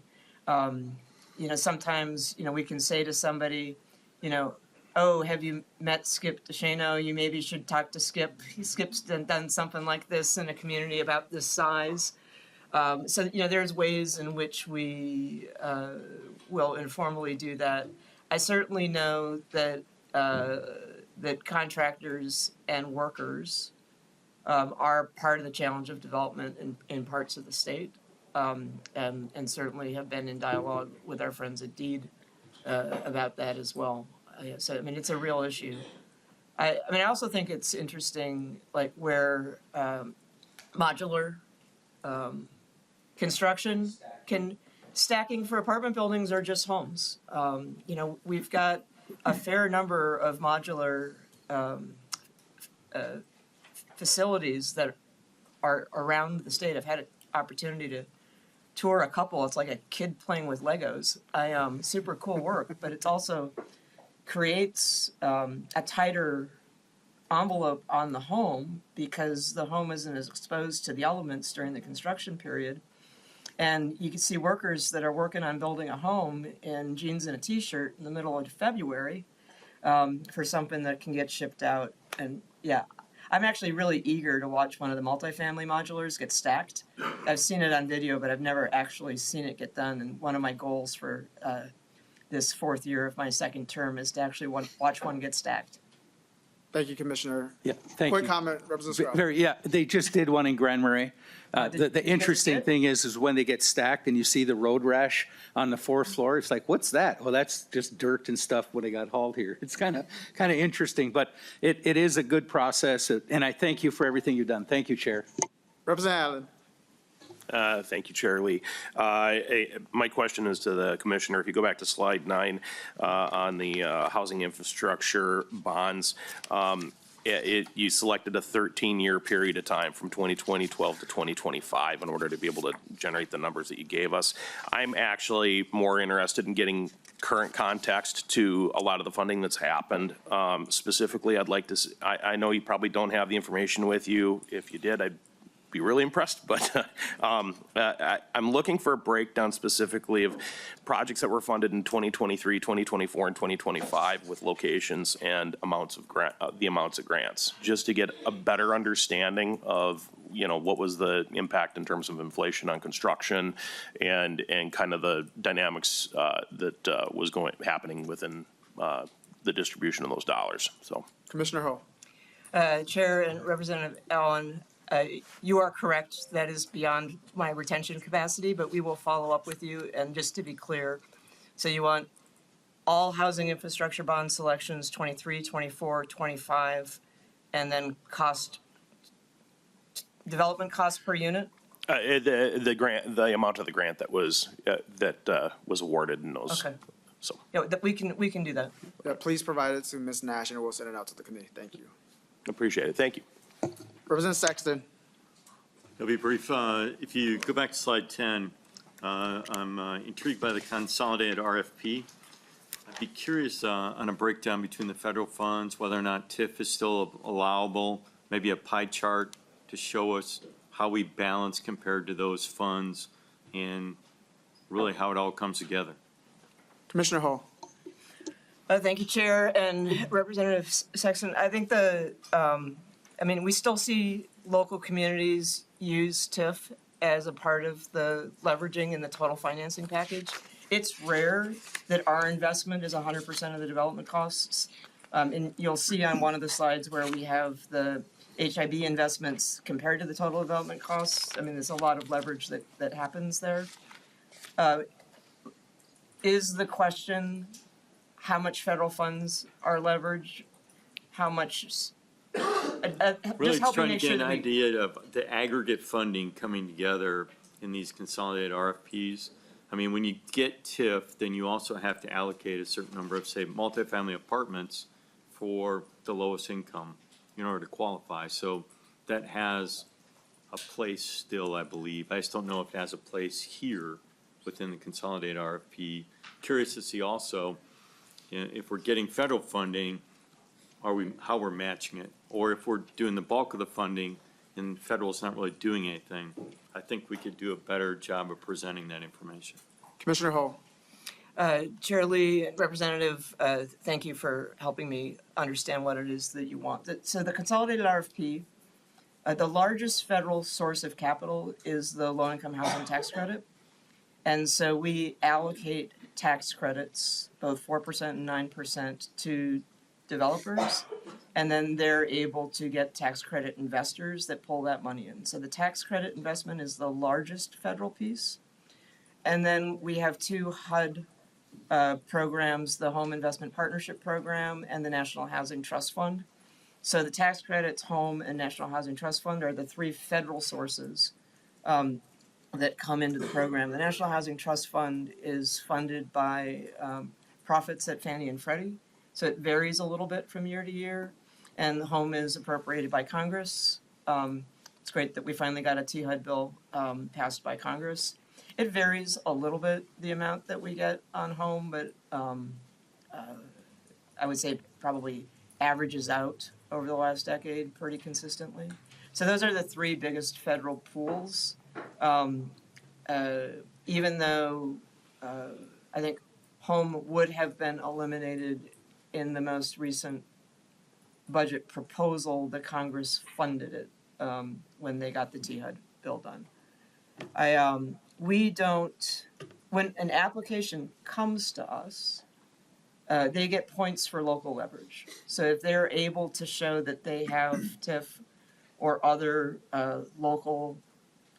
You know, sometimes, you know, we can say to somebody, you know, oh, have you met Skip DeShano? You maybe should talk to Skip. Skip's done something like this in a community about this size. So, there's ways in which we will informally do that. I certainly know that that contractors and workers are part of the challenge of development in parts of the state, and certainly have been in dialogue with our friends at DEED about that as well. So, it's a real issue. I also think it's interesting, like where modular construction stacking for apartment buildings or just homes. We've got a fair number of modular facilities that are around the state. I've had an opportunity to tour a couple. It's like a kid playing with Legos. Super cool work, but it also creates a tighter envelope on the home because the home isn't as exposed to the elements during the construction period. And you can see workers that are working on building a home in jeans and a t-shirt in the middle of February for something that can get shipped out. And yeah, I'm actually really eager to watch one of the multifamily modulars get stacked. I've seen it on video, but I've never actually seen it get done. And one of my goals for this fourth year of my second term is to actually watch one get stacked. Thank you, Commissioner. Yeah, thank you. Quick comment, Representative Stroud. Yeah, they just did one in Grand Marais. The interesting did? thing is when they get stacked and you see the road rash on the fourth floor, it's like, what's that? Well, that's just dirt and stuff when they got hauled here. It's kind of interesting, but it is a good process, and I thank you for everything you've done. Thank you, Chair. Representative Allen. Thank you, Chair Lee. My question is to the Commissioner. If you go back to slide 9 on the housing infrastructure bonds, you selected a 13-year period of time from 2012 to 2025 in order to be able to generate the numbers that you gave us. I'm actually more interested in getting current context to a lot of the funding that's happened. Specifically, I'd like to, I know you probably don't have the information with you. If you did, I'd be really impressed, but I'm looking for a breakdown specifically of projects that were funded in 2023, 2024, and 2025 with locations and amounts of the amounts of grants, just to get a better understanding of, what was the impact in terms of inflation on construction and kind of the dynamics that was happening within the distribution of those dollars. So, Commissioner Ho. Chair and Representative Allen, you are correct. That is beyond my retention capacity, but we will follow up with you. And just to be clear, so you want all housing infrastructure bond selections 23, 24, 25, and then development cost per unit? The grant, the amount of the grant that was awarded in those. Okay. So. Yeah, we can do that. Yeah, please provide it to Ms. Nash and we'll send it out to the committee. Thank you. Appreciate it. Thank you. Representative Sexton. I'll be brief. If you go back to slide 10, I'm intrigued by the consolidated RFP. I'd be curious on a breakdown between the federal funds, whether or not TIF is still allowable, maybe a pie chart to show us how we balance compared to those funds and really how it all comes together. Commissioner Ho. Thank you, Chair and Representative Sexton. I think we still see local communities use TIF as a part of the leveraging in the total financing package. It's rare that our investment is 100% of the development costs. And you'll see on one of the slides where we have the HIB investments compared to the total development costs. There's a lot of leverage that happens there. Is the question how much federal funds are leveraged? How much? Really just trying to get an idea of the aggregate funding coming together in these consolidated RFPs. When you get TIF, then you also have to allocate a certain number of, say, multifamily apartments for the lowest income in order to qualify. So that has a place still, I believe. I just don't know if it has a place here within the consolidated RFP. Curious to see also, if we're getting federal funding, how we're matching it, or if we're doing the bulk of the funding and federal's not really doing anything. I think we could do a better job of presenting that information. Commissioner Ho. Chair Lee, Representative, thank you for helping me understand what it is that you want. So the consolidated RFP, the largest federal source of capital is the low-income housing tax credit. And so we allocate tax credits, both 4% and 9%, to developers. And then they're able to get tax credit investors that pull that money in. So the tax credit investment is the largest federal piece. And then we have two HUD programs, the Home Investment Partnership Program and the National Housing Trust Fund. So the tax credits, home, and National Housing Trust Fund are the three federal sources that come into the program. The National Housing Trust Fund is funded by profits at Fannie and Freddie, so it varies a little bit from year to year. And the home is appropriated by Congress. It's great that we finally got a THUD bill passed by Congress. It varies a little bit, the amount that we get on home, but I would say probably averages out over the last decade pretty consistently. So those are the three biggest federal pools. Even though I think home would have been eliminated in the most recent budget proposal, the Congress funded it when they got the THUD bill done. We don't, when an application comes to us, they get points for local leverage. So if they're able to show that they have TIF or other local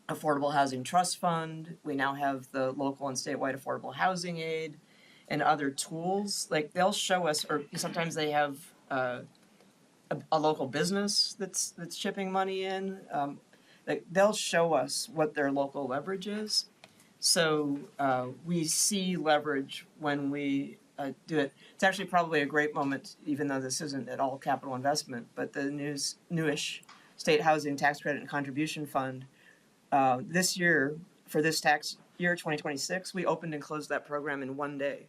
affordable housing trust fund, we now have the local and statewide affordable housing aid and other tools, like they'll show us, or sometimes they have a local business that's chipping money in. Like they'll show us what their local leverage is. So we see leverage when we do it. It's actually probably a great moment, even though this isn't at all capital investment, but the newish State Housing Tax Credit and Contribution Fund, this year, for this tax year, 2026, we opened and closed that program in one day.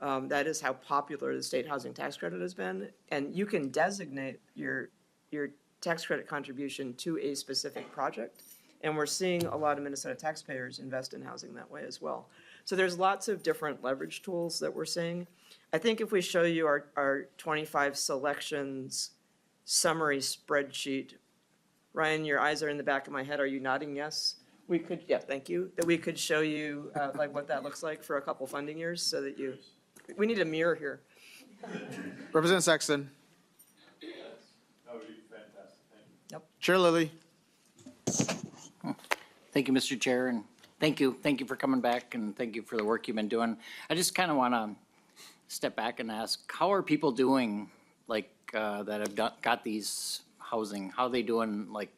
That is how popular the State Housing Tax Credit has been. And you can designate your tax credit contribution to a specific project. And we're seeing a lot of Minnesota taxpayers invest in housing that way as well. So there's lots of different leverage tools that we're seeing. I think if we show you our 25 selections summary spreadsheet, Ryan, your eyes are in the back of my head. Are you nodding yes? We could, yeah, thank you. That we could show you like what that looks like for a couple funding years so that you, we need a mirror here. Representative Sexton. That would be fantastic. Thank you. Chair Lilly. Thank you, Mr. Chair, and thank you for coming back, and thank you for the work you've been doing. I just kind of want to step back and ask, how are people doing, like, that have got these housing? How are they doing, like,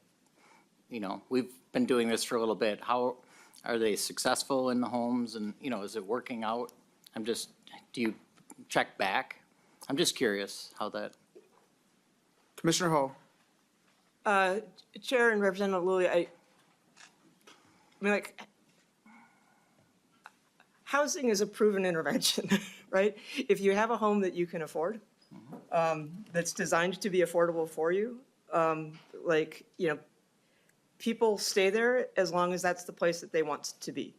you know, we've been doing this for a little bit. How are they successful in the homes, and, you know, is it working out? Do you check back? I'm just curious how that. Commissioner Ho. Chair and Representative Lilly, I mean, like, housing is a proven intervention, right? If you have a home that you can afford, that's designed to be affordable for you, like, you know, people stay there as long as that's the place that they want to be.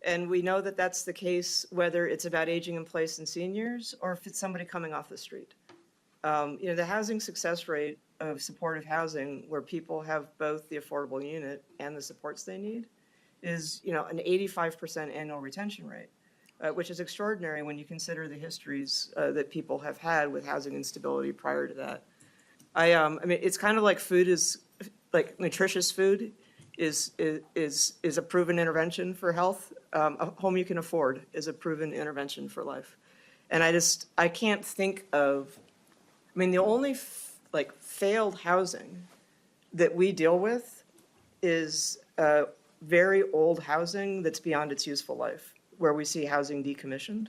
And we know that that's the case whether it's about aging in place and seniors or if it's somebody coming off the street. You know, the housing success rate of supportive housing where people have both the affordable unit and the supports they need is, you know, an 85% annual retention rate, which is extraordinary when you consider the histories that people have had with housing instability prior to that. I mean, it's kind of like food is, like nutritious food is a proven intervention for health. A home you can afford is a proven intervention for life. And I can't think of, I mean, the only like failed housing that we deal with is very old housing that's beyond its useful life, where we see housing decommissioned.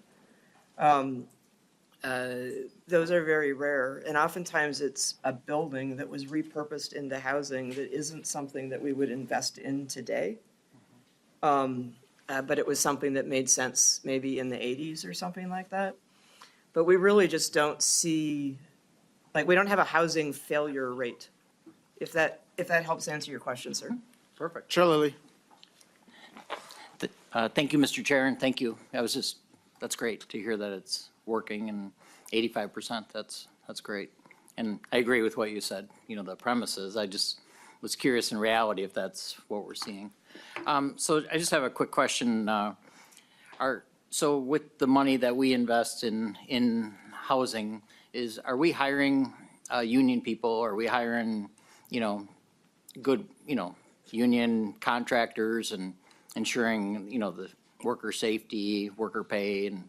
Those are very rare, and oftentimes it's a building that was repurposed into housing that isn't something that we would invest in today. But it was something that made sense maybe in the 80s or something like that. But we really just don't see, like, we don't have a housing failure rate, if that helps answer your question, sir. Perfect. Chair Lilly. Thank you, Mr. Chair, and thank you. I was just that's great to hear that it's working, and 85%, that's great. And I agree with what you said, the premises. I just was curious in reality if that's what we're seeing. So I just have a quick question. So with the money that we invest in housing, are we hiring union people? Are we hiring, good, union contractors and ensuring, the worker safety, worker pay, and,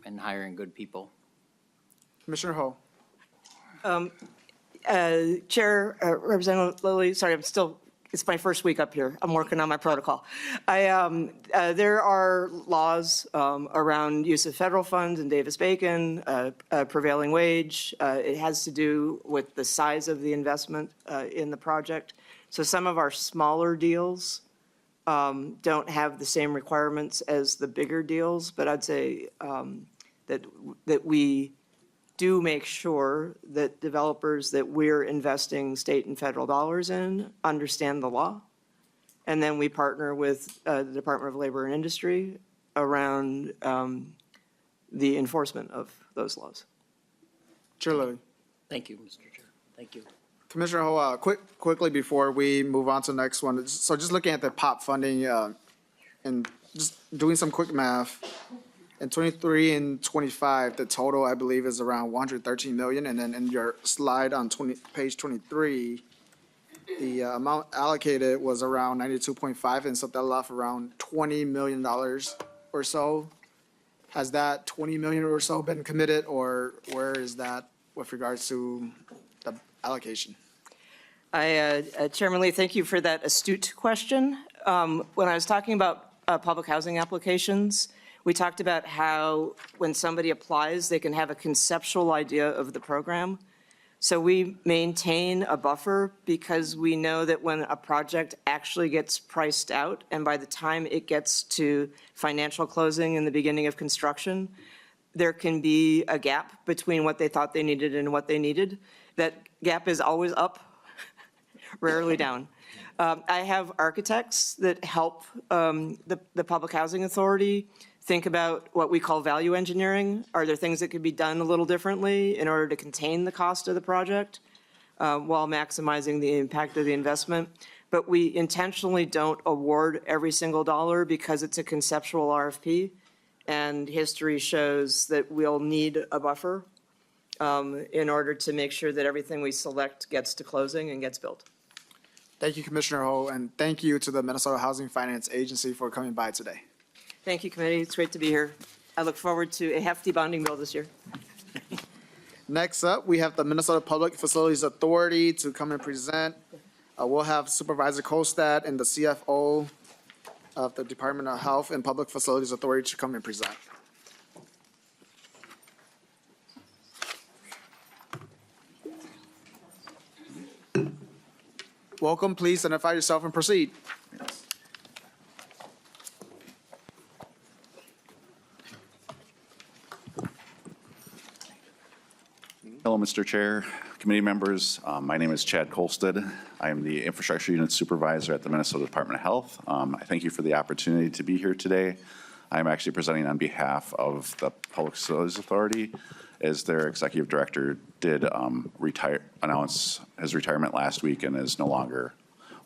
and hiring good people? Commissioner Ho. Chair, Representative Lilly, sorry, it's my first week up here. I'm working on my protocol. There are laws around use of federal funds in Davis-Bacon, prevailing wage. It has to do with the size of the investment in the project. So some of our smaller deals don't have the same requirements as the bigger deals, but I'd say that we do make sure that developers that we're investing state and federal dollars in understand the law. And then we partner with the Department of Labor and Industry around the enforcement of those laws. Chair Lilly. Thank you, Mr. Chair. Thank you. Commissioner Ho, quickly before we move on to the next one, so just looking at the POP funding and just doing some quick math, in 23 and 25, the total, I believe, is around 113 million. And then in your slide on page 23, the amount allocated was around 92.5, and so that left around $20 million or so. Has that 20 million or so been committed, or where is that with regards to the allocation? Chairman Lee, thank you for that astute question. When I was talking about public housing applications, we talked about how when somebody applies, they can have a conceptual idea of the program. So we maintain a buffer because we know that when a project actually gets priced out, and by the time it gets to financial closing in the beginning of construction, there can be a gap between what they thought they needed and what they needed. That gap is always up, rarely down. I have architects that help the Public Housing Authority think about what we call value engineering. Are there things that could be done a little differently in order to contain the cost of the project while maximizing the impact of the investment? But we intentionally don't award every single dollar because it's a conceptual RFP, and history shows that we'll need a buffer in order to make sure that everything we select gets to closing and gets built. Thank you, Commissioner Ho, and thank you to the Minnesota Housing Finance Agency for coming by today. Thank you, committee. It's great to be here. I look forward to a hefty bonding bill this year. Next up, we have the Minnesota Public Facilities Authority to come and present. We'll have Supervisor Kolstad and the CFO of the Department of Health and Public Facilities Authority to come and present. Welcome, please identify yourself and proceed. Hello, Mr. Chair, committee members. My name is Chad Kolstad. I am the Infrastructure Unit Supervisor at the Minnesota Department of Health. I thank you for the opportunity to be here today. I'm actually presenting on behalf of the Public Facilities Authority, as their executive director did announce his retirement last week and is no longer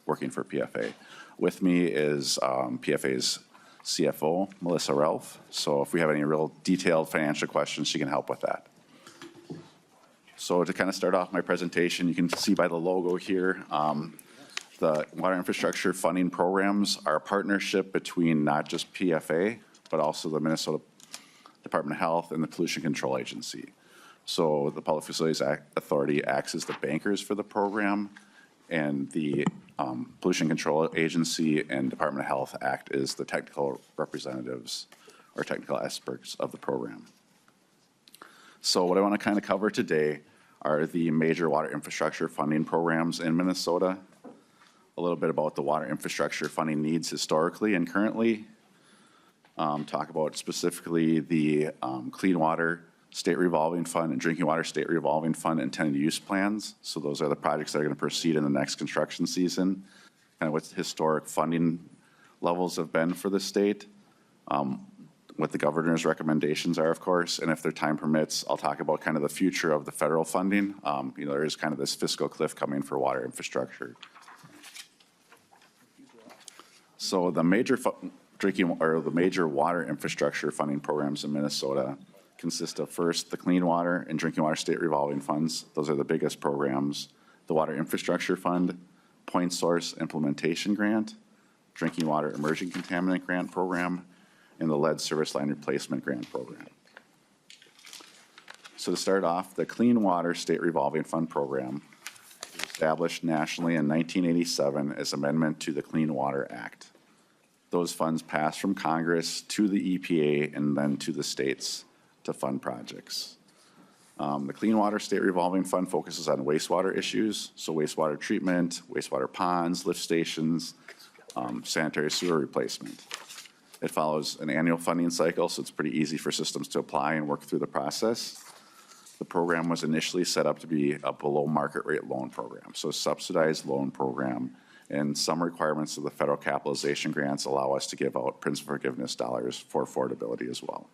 working for PFA. With me is PFA's CFO, Melissa Ralph. So if we have any real detailed financial questions, she can help with that. So to kind of start off my presentation, you can see by the logo here, the water infrastructure funding programs are a partnership between not just PFA, but also the Minnesota Department of Health and the Pollution Control Agency. So the Public Facilities Authority acts as the bankers for the program, and the Pollution Control Agency and Department of Health act as the technical representatives or technical experts of the program. So what I want to kind of cover today are the major water infrastructure funding programs in Minnesota, a little bit about the water infrastructure funding needs historically and currently, talk about specifically the Clean Water State Revolving Fund and Drinking Water State Revolving Fund intended use plans. So those are the projects that are going to proceed in the next construction season, kind of what historic funding levels have been for the state. what the governor's recommendations are, of course, and if their time permits, I'll talk about kind of the future of the federal funding. There is kind of this fiscal cliff coming for water infrastructure. So the major the major water infrastructure funding programs in Minnesota consist of, first, the Clean Water and Drinking Water State Revolving Funds. Those are the biggest programs. The Water Infrastructure Fund, Point Source Implementation Grant, Drinking Water Emerging Contaminant Grant Program, and the Lead Service Line Replacement Grant Program. So to start off, the Clean Water State Revolving Fund Program was established nationally in 1987 as amendment to the Clean Water Act. Those funds passed from Congress to the EPA and then to the states to fund projects. The Clean Water State Revolving Fund focuses on wastewater issues, so wastewater treatment, wastewater ponds, lift stations, sanitary sewer replacement. It follows an annual funding cycle, so it's pretty easy for systems to apply and work through the process. The program was initially set up to be a below market rate loan program, so a subsidized loan program, and some requirements of the federal capitalization grants allow us to give out principal forgiveness dollars for affordability as well.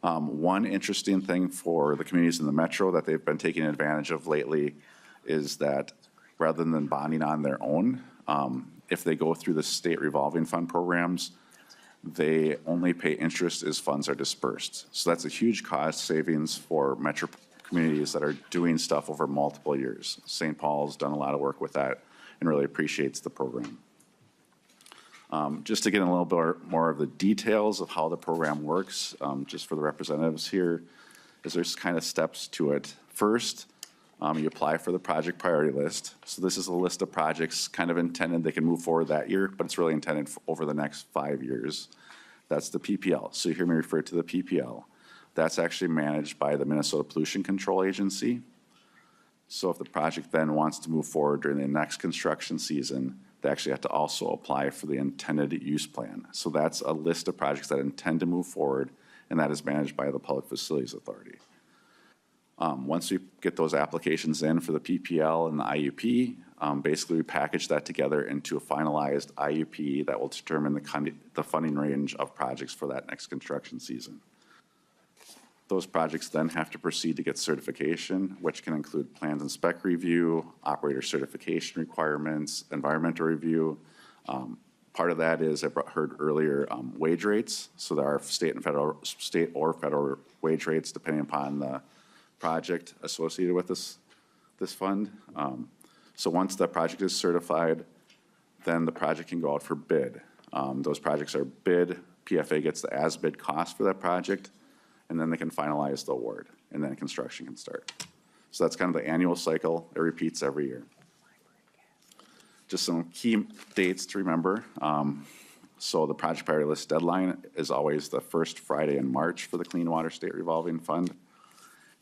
One interesting thing for the communities in the metro that they've been taking advantage of lately is that rather than bonding on their own, if they go through the state revolving fund programs, they only pay interest as funds are dispersed. So that's a huge cost savings for metro communities that are doing stuff over multiple years. St. Paul's done a lot of work with that and really appreciates the program. Just to get in a little bit more of the details of how the program works, just for the representatives here, is there's kind of steps to it. First, you apply for the project priority list. So this is a list of projects kind of intended, they can move forward that year, but it's really intended for over the next 5 years. That's the PPL. So you hear me refer to the PPL. That's actually managed by the Minnesota Pollution Control Agency. So if the project then wants to move forward during the next construction season, they actually have to also apply for the intended use plan. So that's a list of projects that intend to move forward, and that is managed by the Public Facilities Authority. Once we get those applications in for the PPL and the IUP, basically we package that together into a finalized IUP that will determine the funding range of projects for that next construction season. Those projects then have to proceed to get certification, which can include plans and spec review, operator certification requirements, environmental review. Part of that is, I heard earlier, wage rates. So there are state or federal wage rates depending upon the project associated with this fund. So once that project is certified, then the project can go out for bid. Those projects are bid, PFA gets the as-bid cost for that project, and then they can finalize the award, and then construction can start. So that's kind of the annual cycle. It repeats every year. Just some key dates to remember. So the project priority list deadline is always the first Friday in March for the Clean Water State Revolving Fund.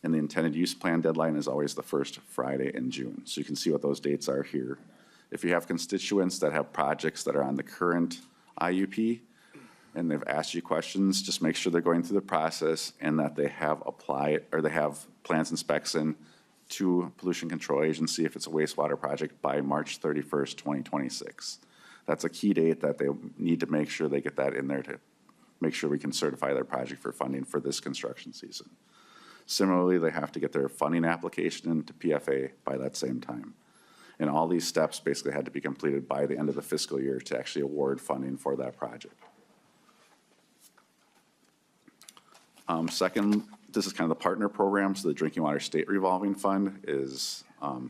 And the intended use plan deadline is always the first Friday in June. So you can see what those dates are here. If you have constituents that have projects that are on the current IUP and they've asked you questions, just make sure they're going through the process and that they have applied, or they have plans and specs in to Pollution Control Agency if it's a wastewater project by March 31st, 2026. That's a key date that they need to make sure they get that in there to make sure we can certify their project for funding for this construction season. Similarly, they have to get their funding application into PFA by that same time. And all these steps basically had to be completed by the end of the fiscal year to actually award funding for that project. Second, this is kind of the partner program. So the Drinking Water State Revolving Fund is a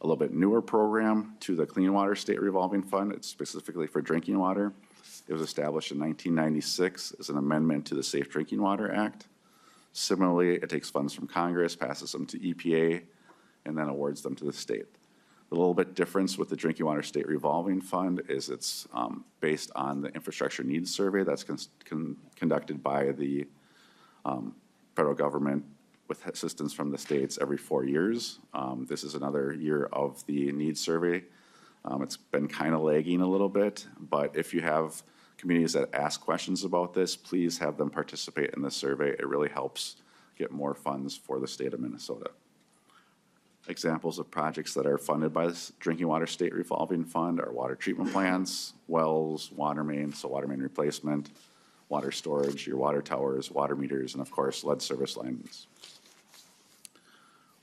little bit newer program to the Clean Water State Revolving Fund. It's specifically for drinking water. It was established in 1996 as an amendment to the Safe Drinking Water Act. Similarly, it takes funds from Congress, passes them to EPA, and then awards them to the state. A little bit difference with the Drinking Water State Revolving Fund is it's based on the infrastructure needs survey that's conducted by the federal government with assistance from the states every 4 years. This is another year of the needs survey. It's been kind of lagging a little bit, but if you have communities that ask questions about this, please have them participate in the survey. It really helps get more funds for the state of Minnesota. Examples of projects that are funded by this Drinking Water State Revolving Fund are water treatment plants, wells, water main, so water main replacement, water storage, your water towers, water meters, and of course, lead service lines.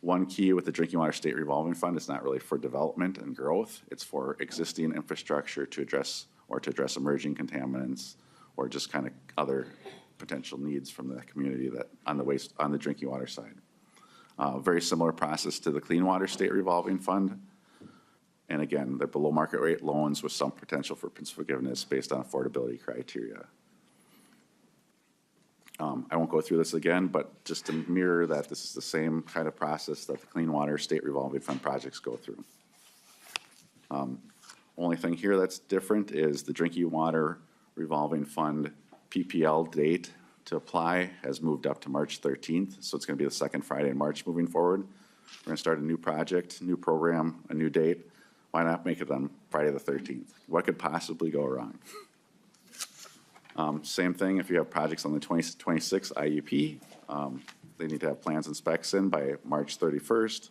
One key with the Drinking Water State Revolving Fund is not really for development and growth. It's for existing infrastructure to address emerging contaminants or just kind of other potential needs from the community that on the drinking water side. Very similar process to the Clean Water State Revolving Fund. And again, they're below market rate loans with some potential for principal forgiveness based on affordability criteria. I won't go through this again, but just to mirror that, this is the same kind of process that the Clean Water State Revolving Fund projects go through. Only thing here that's different is the Drinking Water Revolving Fund PPL date to apply has moved up to March 13th, so it's going to be the second Friday in March moving forward. We're going to start a new project, new program, a new date. Why not make it on Friday the 13th? What could possibly go wrong? Same thing if you have projects on the 2026 IUP. They need to have plans and specs in by March 31st,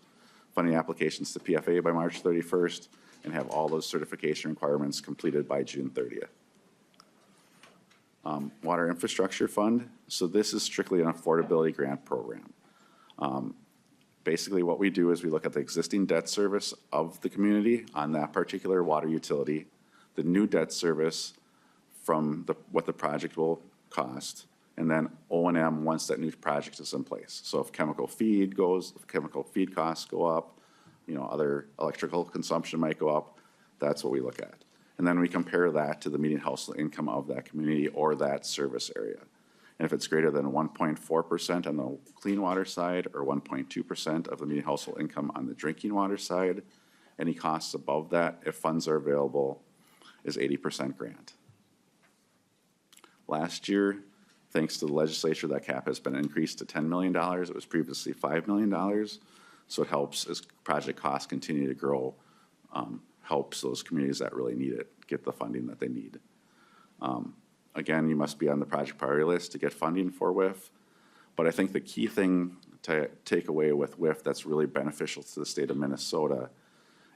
funding applications to PFA by March 31st, and have all those certification requirements completed by June 30th. Water Infrastructure Fund. So this is strictly an affordability grant program. Basically what we do is we look at the existing debt service of the community on that particular water utility, the new debt service from what the project will cost, and then O&M once that new project is in place. So if chemical feed costs go up, other electrical consumption might go up, that's what we look at. And then we compare that to the median household income of that community or that service area. And if it's greater than 1.4% on the clean water side or 1.2% of the median household income on the drinking water side, any costs above that, if funds are available, is 80% grant. Last year, thanks to the legislature, that cap has been increased to $10 million. It was previously $5 million. So it helps as project costs continue to grow, helps those communities that really need it get the funding that they need. Again, you must be on the project priority list to get funding for WIF. But I think the key thing to take away with WIF that's really beneficial to the state of Minnesota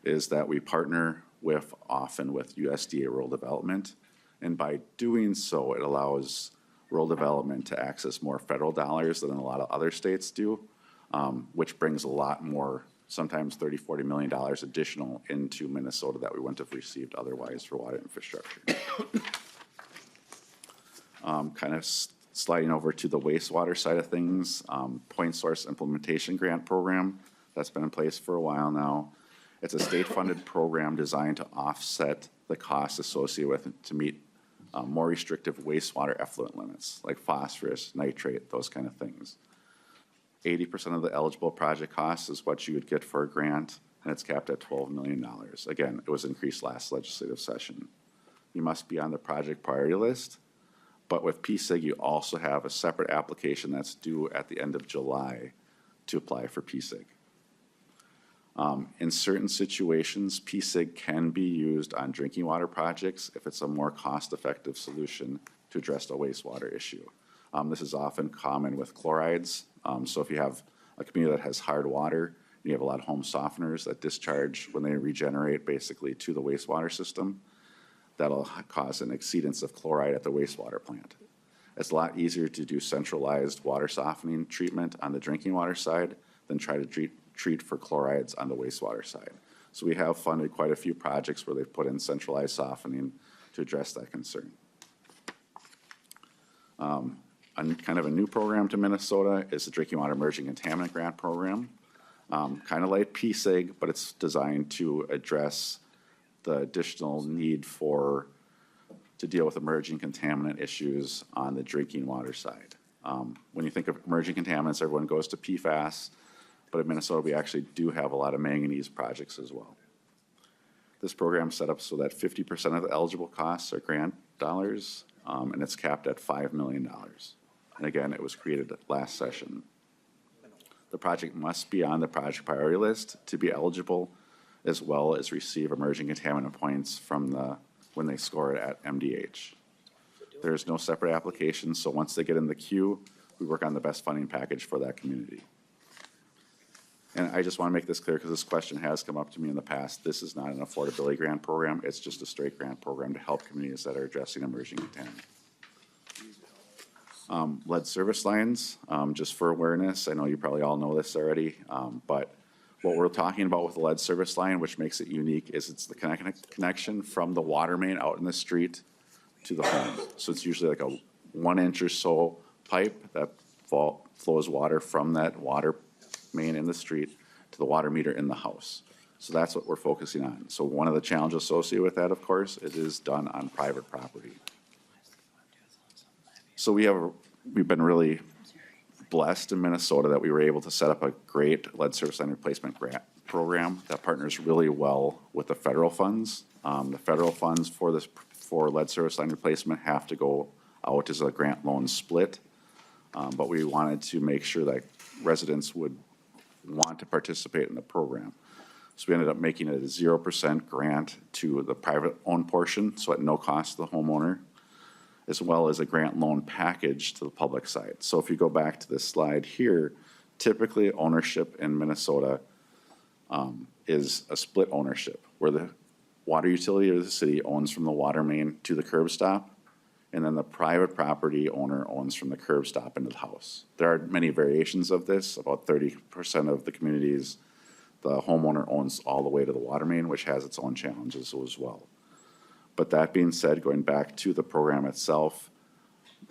is that we partner WIF often with USDA rural development. And by doing so, it allows rural development to access more federal dollars than a lot of other states do, which brings a lot more, sometimes $30, $40 million additional into Minnesota that we wouldn't have received otherwise for water infrastructure. Kind of sliding over to the wastewater side of things, Point Source Implementation Grant Program, that's been in place for a while now. It's a state-funded program designed to offset the costs associated with it to meet more restrictive wastewater effluent limits, like phosphorus, nitrate, those kind of things. 80% of the eligible project costs is what you would get for a grant, and it's capped at $12 million. Again, it was increased last legislative session. You must be on the project priority list, but with PSIG, you also have a separate application that's due at the end of July to apply for PSIG. In certain situations, PSIG can be used on drinking water projects if it's a more cost-effective solution to address the wastewater issue. This is often common with chlorides. So if you have a community that has hard water, you have a lot of home softeners that discharge when they regenerate basically to the wastewater system, that'll cause an exceedance of chloride at the wastewater plant. It's a lot easier to do centralized water softening treatment on the drinking water side than try to treat for chlorides on the wastewater side. So we have funded quite a few projects where they've put in centralized softening to address that concern. Kind of a new program to Minnesota is the Drinking Water Emerging Contaminant Grant Program. Kind of like PSIG, but it's designed to address the additional need to deal with emerging contaminant issues on the drinking water side. When you think of emerging contaminants, everyone goes to PFAS, but in Minnesota, we actually do have a lot of manganese projects as well. This program is set up so that 50% of the eligible costs are grant dollars, and it's capped at $5 million. And again, it was created last session. The project must be on the project priority list to be eligible, as well as receive emerging contaminant points from when they score it at MDH. There's no separate application, so once they get in the queue, we work on the best funding package for that community. And I just want to make this clear because this question has come up to me in the past. This is not an affordability grant program. It's just a straight grant program to help communities that are addressing emerging contaminants. Lead service lines, just for awareness, I know you probably all know this already, but what we're talking about with the lead service line, which makes it unique, is it's the connection from the water main out in the street to the home. So it's usually like a 1 inch or so pipe that flows water from that water main in the street to the water meter in the house. So that's what we're focusing on. So one of the challenges associated with that, of course, it is done on private property. So we've been really blessed in Minnesota that we were able to set up a great lead service line replacement grant program that partners really well with the federal funds. The federal funds for lead service line replacement have to go out as a grant loan split. But we wanted to make sure that residents would want to participate in the program. So we ended up making it a 0% grant to the private owned portion, so at no cost to the homeowner, as well as a grant loan package to the public side. So if you go back to this slide here, typically ownership in Minnesota is a split ownership, where the water utility of the city owns from the water main to the curb stop, and then the private property owner owns from the curb stop into the house. There are many variations of this. About 30% of the communities, the homeowner owns all the way to the water main, which has its own challenges as well. But that being said, going back to the program itself,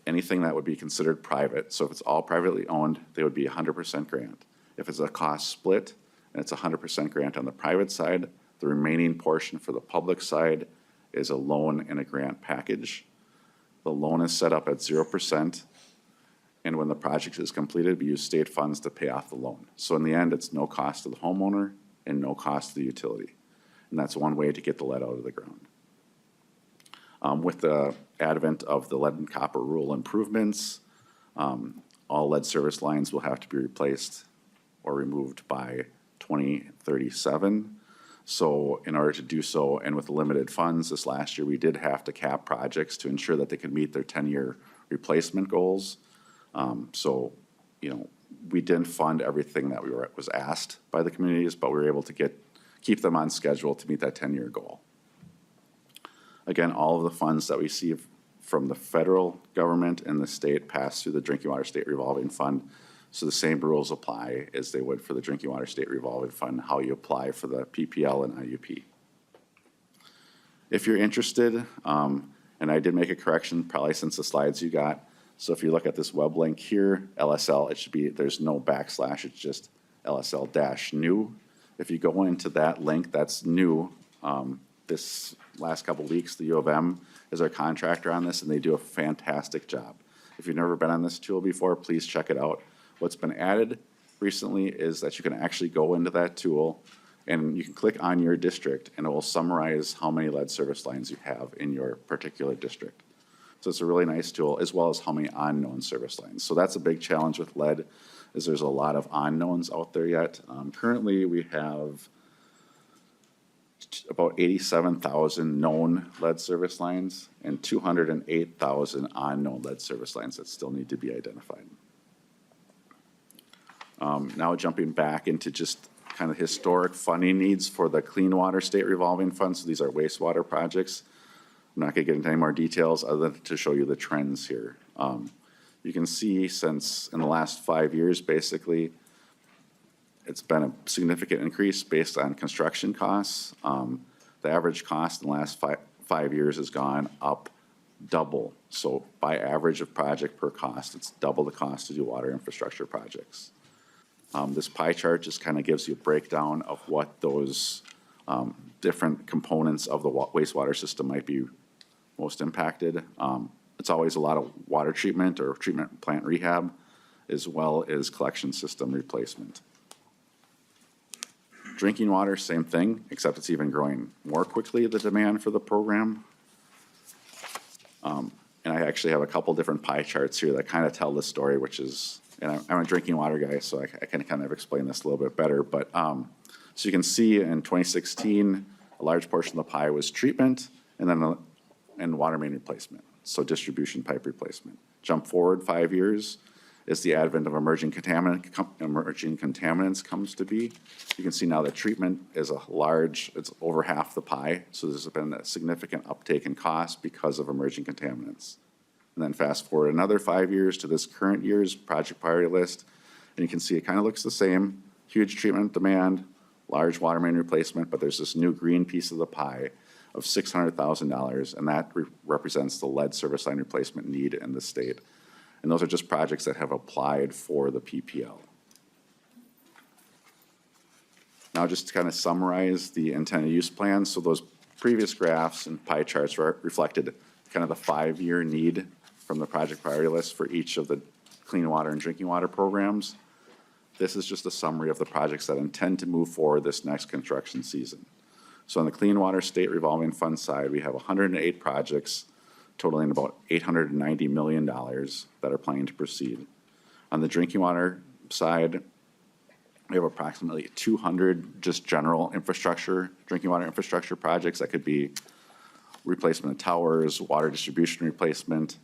anything that would be considered private, so if it's all privately owned, they would be 100% grant. If it's a cost split and it's 100% grant on the private side, the remaining portion for the public side is a loan and a grant package. The loan is set up at 0%, and when the project is completed, we use state funds to pay off the loan. So in the end, it's no cost to the homeowner and no cost to the utility. And that's one way to get the lead out of the ground. With the advent of the lead and copper rule improvements, all lead service lines will have to be replaced or removed by 2037. So in order to do so, and with limited funds this last year, we did have to cap projects to ensure that they could meet their 10-year replacement goals. So, you know, we didn't fund everything that was asked by the communities, but we were able to keep them on schedule to meet that 10-year goal. Again, all of the funds that we receive from the federal government and the state pass through the Drinking Water State Revolving Fund. So the same rules apply as they would for the Drinking Water State Revolving Fund, how you apply for the PPL and IUP. If you're interested, and I did make a correction probably since the slides you got. So if you look at this web link here, LSL, it should be, there's no backslash, it's just LSL-new. If you go into that link, that's new. This last couple of weeks, the U of M is our contractor on this, and they do a fantastic job. If you've never been on this tool before, please check it out. What's been added recently is that you can actually go into that tool and you can click on your district and it will summarize how many lead service lines you have in your particular district. So it's a really nice tool, as well as how many unknown service lines. So that's a big challenge with lead, is there's a lot of unknowns out there yet. Currently we have about 87,000 known lead service lines and 208,000 unknown lead service lines that still need to be identified. Now jumping back into just kind of historic funding needs for the Clean Water State Revolving Fund. So these are wastewater projects. I'm not gonna get into any more details other than to show you the trends here. You can see since in the last 5 years, basically, it's been a significant increase based on construction costs. The average cost in the last five years has gone up double. So by average of project per cost, it's double the cost to do water infrastructure projects. This pie chart just kind of gives you a breakdown of what those different components of the wastewater system might be most impacted. It's always a lot of water treatment or treatment plant rehab, as well as collection system replacement. Drinking water, same thing, except it's even growing more quickly, the demand for the program. And I actually have a couple different pie charts here that kind of tell the story, which is, and I'm a drinking water guy, so I can kind of explain this a little bit better. But so you can see in 2016, a large portion of the pie was treatment, and then and water main replacement, so distribution pipe replacement. Jump forward 5 years, as the advent of emerging contaminants comes to be. You can see now that treatment is it's over half the pie, so there's been a significant uptake in cost because of emerging contaminants. And then fast forward another 5 years to this current year's project priority list, and you can see it kind of looks the same. Huge treatment demand, large water main replacement, but there's this new green piece of the pie of $600,000, and that represents the lead service line replacement need in the state. And those are just projects that have applied for the PPL. Now, just to kind of summarize the intended use plan, so those previous graphs and pie charts reflected kind of the 5-year need from the project priority list for each of the clean water and drinking water programs. This is just a summary of the projects that intend to move forward this next construction season. So on the Clean Water State Revolving Fund side, we have 108 projects totaling about $890 million that are planning to proceed. On the drinking water side, we have approximately 200 just general infrastructure, drinking water infrastructure projects that could be replacement of towers, water distribution replacement.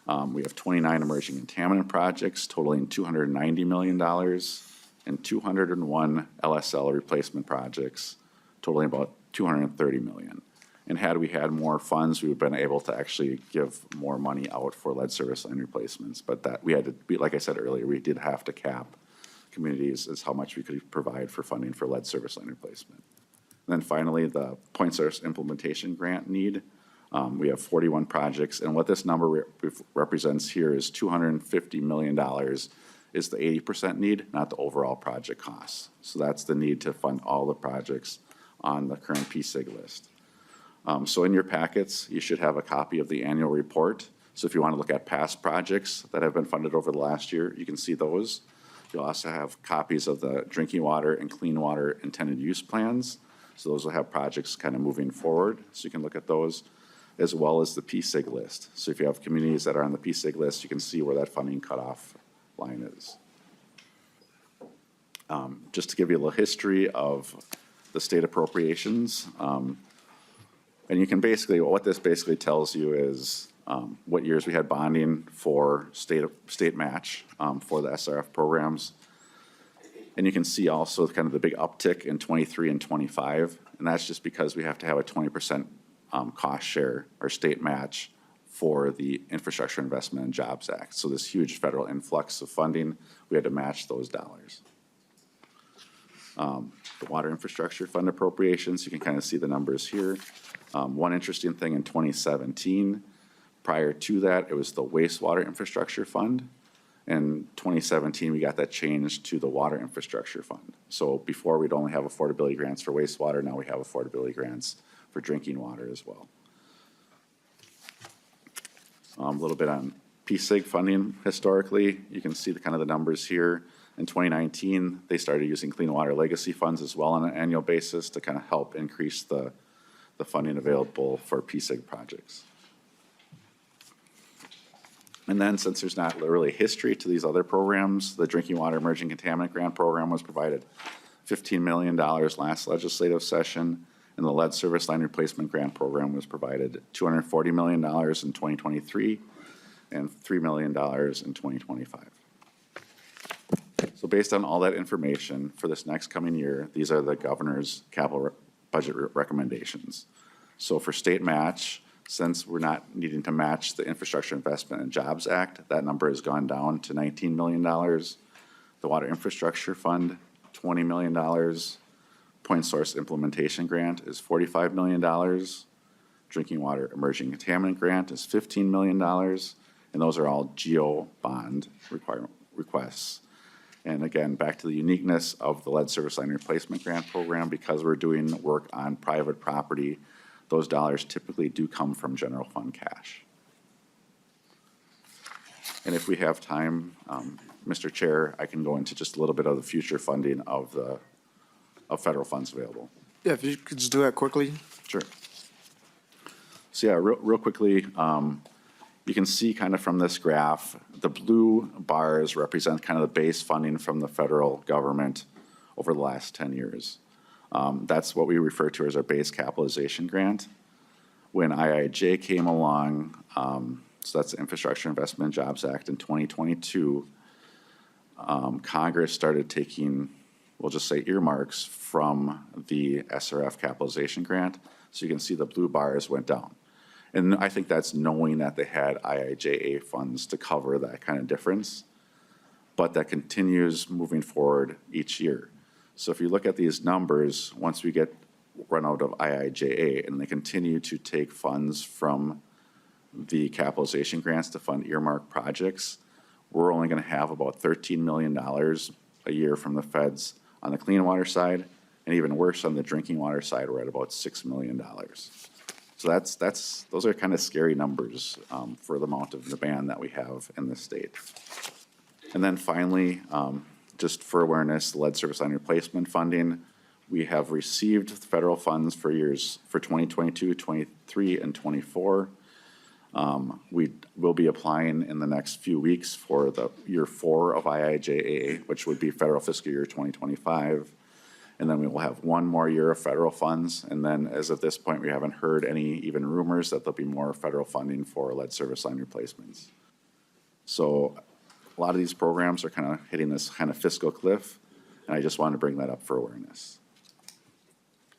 We have 29 emerging contaminant projects totaling $290 million and 201 LSL replacement projects totaling about $230 million. And had we had more funds, we would have been able to actually give more money out for lead service line replacements. But that we had to be, like I said earlier, we did have to cap communities as how much we could provide for funding for lead service line replacement. And then finally, the point source implementation grant need. We have 41 projects, and what this number represents here is $250 million is the 80% need, not the overall project costs. So that's the need to fund all the projects on the current PSIG list. So in your packets, you should have a copy of the annual report. So if you want to look at past projects that have been funded over the last year, you can see those. You'll also have copies of the drinking water and clean water intended use plans. So those will have projects kind of moving forward, so you can look at those, as well as the PSIG list. So if you have communities that are on the PSIG list, you can see where that funding cutoff line is. Just to give you a little history of the state appropriations, and you can basically, what this basically tells you is what years we had bonding for state match for the SRF programs. And you can see also kind of the big uptick in 23 and 25, and that's just because we have to have a 20% cost share or state match for the Infrastructure Investment and Jobs Act. So this huge federal influx of funding, we had to match those dollars. The Water Infrastructure Fund appropriations, you can kind of see the numbers here. One interesting thing in 2017, prior to that, it was the Wastewater Infrastructure Fund. In 2017, we got that changed to the Water Infrastructure Fund. So before, we'd only have affordability grants for wastewater. Now we have affordability grants for drinking water as well. A little bit on PSIG funding historically. You can see the kind of the numbers here. In 2019, they started using Clean Water Legacy funds as well on an annual basis to kind of help increase the funding available for PSIG projects. And then, since there's not really history to these other programs, the Drinking Water Emerging Contaminant Grant Program was provided $15 million last legislative session, and the Lead Service Line Replacement Grant Program was provided $240 million in 2023 and $3 million in 2025. So based on all that information for this next coming year, these are the governor's capital budget recommendations. So for state match, since we're not needing to match the Infrastructure Investment and Jobs Act, that number has gone down to $19 million. The Water Infrastructure Fund, $20 million. Point Source Implementation Grant is $45 million. Drinking Water Emerging Contaminant Grant is $15 million. And those are all GEO bond requests. And again, back to the uniqueness of the Lead Service Line Replacement Grant Program, because we're doing work on private property, those dollars typically do come from general fund cash. And if we have time, Mr. Chair, I can go into just a little bit of the future funding of federal funds available. Yeah, if you could just do that quickly. Sure. So yeah, real quickly, you can see kind of from this graph, the blue bars represent kind of the base funding from the federal government over the last 10 years. That's what we refer to as our base capitalization grant. When IIJ came along, so that's the Infrastructure Investment and Jobs Act in 2022, Congress started taking, we'll just say earmarks from the SRF capitalization grant. So you can see the blue bars went down. And I think that's knowing that they had IIJA funds to cover that kind of difference. But that continues moving forward each year. So if you look at these numbers, once we run out of IIJA and they continue to take funds from the capitalization grants to fund earmark projects, we're only going to have about $13 million a year from the feds on the clean water side, and even worse on the drinking water side, we're at about $6 million. So those are kind of scary numbers for the amount of demand that we have in this state. And then finally, just for awareness, lead service line replacement funding, we have received federal funds for years for 2022, 23, and 24. We will be applying in the next few weeks for the year 4 of IIJA, which would be federal fiscal year 2025. And then we will have one more year of federal funds. And then as of this point, we haven't heard any even rumors that there'll be more federal funding for lead service line replacements. So a lot of these programs are kind of hitting this kind of fiscal cliff, and I just wanted to bring that up for awareness.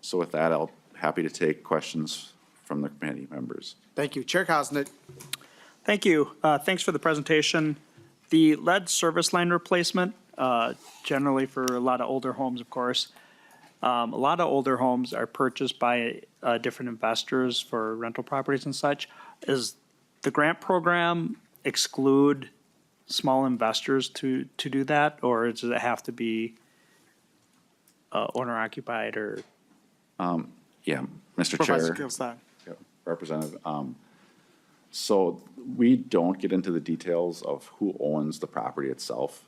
So with that, I'll happy to take questions from the committee members. Thank you. Chair Kosnick. Thank you. Thanks for the presentation. The lead service line replacement, generally for a lot of older homes, of course, a lot of older homes are purchased by different investors for rental properties and such. Is the grant program exclude small investors to do that, or does it have to be owner occupied or? Yeah, Mr. Professor Chair. Kilstein. Yeah, Representative. So we don't get into the details of who owns the property itself.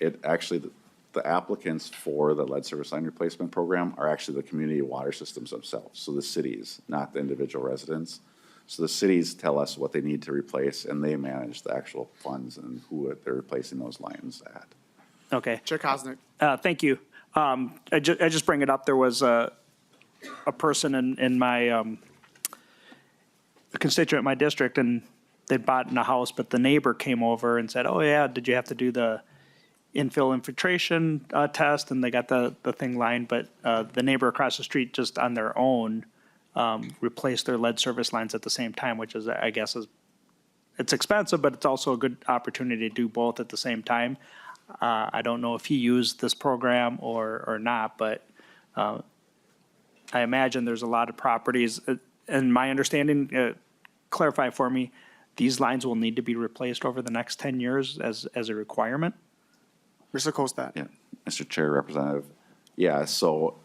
It actually, the applicants for the lead service line replacement program are actually the community water systems themselves, so the cities, not the individual residents. So the cities tell us what they need to replace, and they manage the actual funds and who they're replacing those lines at. Okay. Chair Kosnick. Thank you. I just bring it up. There was a person in my a constituent in my district, and they'd bought in a house, but the neighbor came over and said, "Oh yeah, did you have to do the infill infiltration test?" And they got the thing lined, but the neighbor across the street just on their own replaced their lead service lines at the same time, which is, I guess, it's expensive, but it's also a good opportunity to do both at the same time. I don't know if he used this program or not, but I imagine there's a lot of properties, and my understanding, clarify for me, these lines will need to be replaced over the next 10 years as a requirement? Mr. Kolstad. Yeah, Mr. Chair, Representative. Yeah, so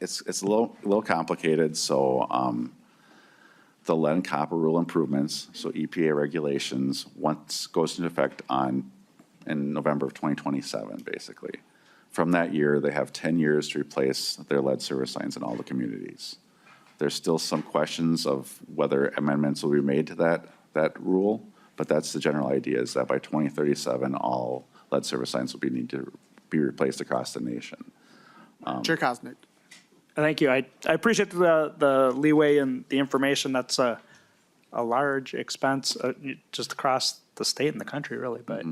it's a little complicated. So the lead and copper rule improvements, so EPA regulations, once goes into effect in November of 2027, basically. From that year, they have 10 years to replace their lead service lines in all the communities. There's still some questions of whether amendments will be made to that rule, but that's the general idea, is that by 2037, all lead service lines will need to be replaced across the nation. Chair Kosnick. Thank you. I appreciate the leeway and the information. That's a large expense just across the state and the country, really, but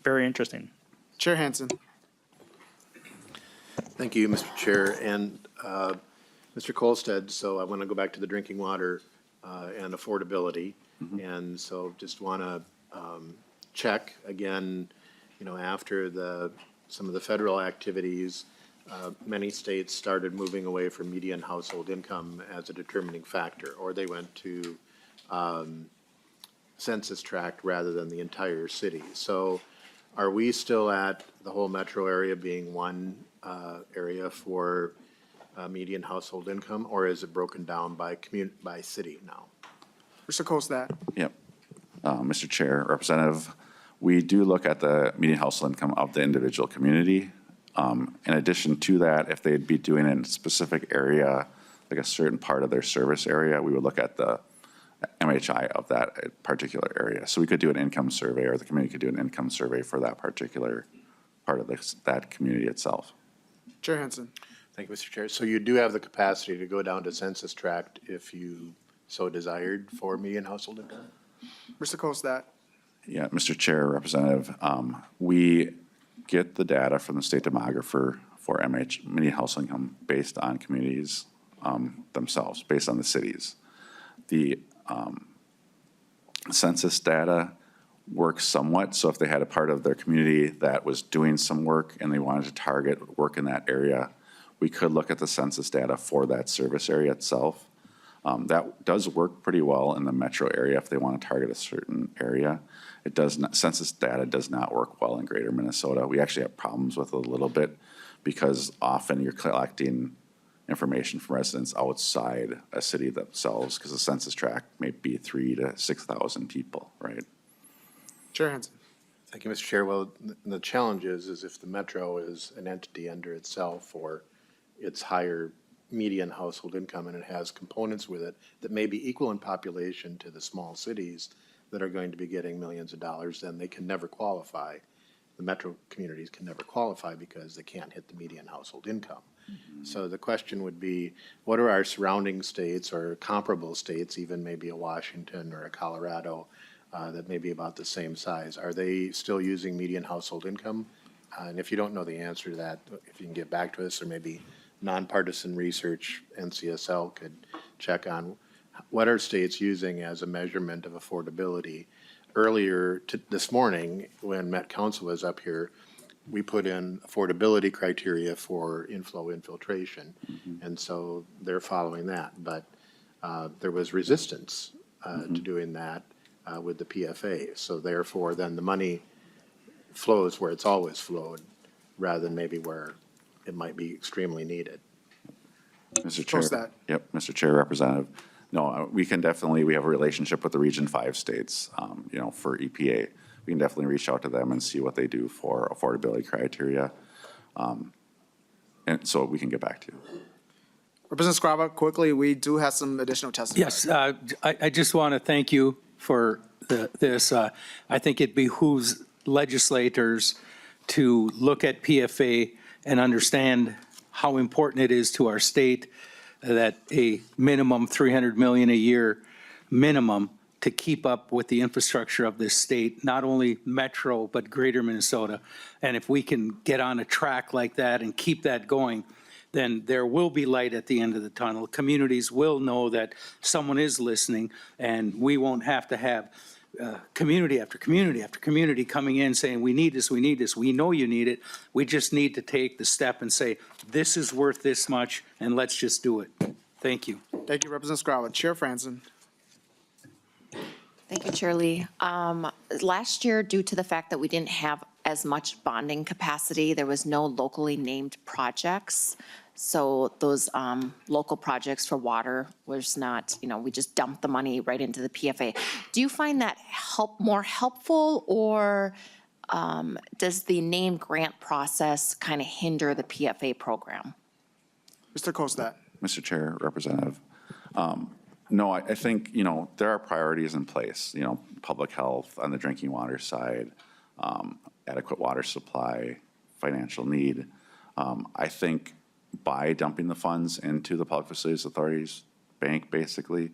very interesting. Chair Hansen. Thank you, Mr. Chair. And Mr. Kolstad, so I want to go back to the drinking water and affordability. And so just want to check again, after some of the federal activities, many states started moving away from median household income as a determining factor, or they went to census tract rather than the entire city. So are we still at the whole metro area being one area for median household income, or is it broken down by city now? Mr. Kolstad. Yep. Mr. Chair, Representative, we do look at the median household income of the individual community. In addition to that, if they'd be doing it in a specific area, like a certain part of their service area, we would look at the MHI of that particular area. So we could do an income survey, or the community could do an income survey for that particular part of that community itself. Chair Hansen. Thank you, Mr. Chair. So you do have the capacity to go down to census tract if you so desired for median household income? Mr. Kolstad. Yeah, Mr. Chair, Representative, we get the data from the state demographer for median household income based on communities themselves, based on the cities. The census data works somewhat, so if they had a part of their community that was doing some work and they wanted to target work in that area, we could look at the census data for that service area itself. That does work pretty well in the metro area if they want to target a certain area. It does not, census data does not work well in greater Minnesota. We actually have problems with it a little bit because often you're collecting information from residents outside a city themselves because the census tract may be 3,000 to 6,000 people, right? Chair Hansen. Thank you, Mr. Chair. Well, the challenge is if the metro is an entity under itself or its higher median household income and it has components with it that may be equal in population to the small cities that are going to be getting millions of dollars, then they can never qualify. The metro communities can never qualify because they can't hit the median household income. So the question would be, what are our surrounding states or comparable states, even maybe a Washington or a Colorado, that may be about the same size? Are they still using median household income? And if you don't know the answer to that, if you can get back to us, or maybe nonpartisan research, NCSL could check on what are states using as a measurement of affordability. Earlier this morning, when Met Council was up here, we put in affordability criteria for inflow infiltration. And so they're following that. But there was resistance to doing that with the PFA. So therefore, then the money flows where it's always flowed rather than maybe where it might be extremely needed. Mr. Chair. Post that. Yep, Mr. Chair, Representative. No, we can definitely, we have a relationship with the Region 5 states, you know, for EPA. We can definitely reach out to them and see what they do for affordability criteria. And so we can get back to you. Representative Scriba, quickly, we do have some additional testimony. Yes, I just want to thank you for this. I think it behooves legislators to look at PFA and understand how important it is to our state that a minimum 300 million a year minimum to keep up with the infrastructure of this state, not only metro, but greater Minnesota. And if we can get on a track like that and keep that going, then there will be light at the end of the tunnel. Communities will know that someone is listening, and we won't have to have community after community after community coming in saying, we need this, we need this. We know you need it. We just need to take the step and say, this is worth this much, and let's just do it. Thank you. Thank you, Representative Scriba. Chair Franzen. Thank you, Chair Lee. Last year, due to the fact that we didn't have as much bonding capacity, there was no locally named projects. So those local projects for water was not, we just dumped the money right into the PFA. Do you find that more helpful, or does the named grant process kind of hinder the PFA program? Mr. Kostat. Mr. Chair, Representative. No, I think, there are priorities in place, public health on the drinking water side, adequate water supply, financial need. I think by dumping the funds into the Public Facilities Authority's bank, basically,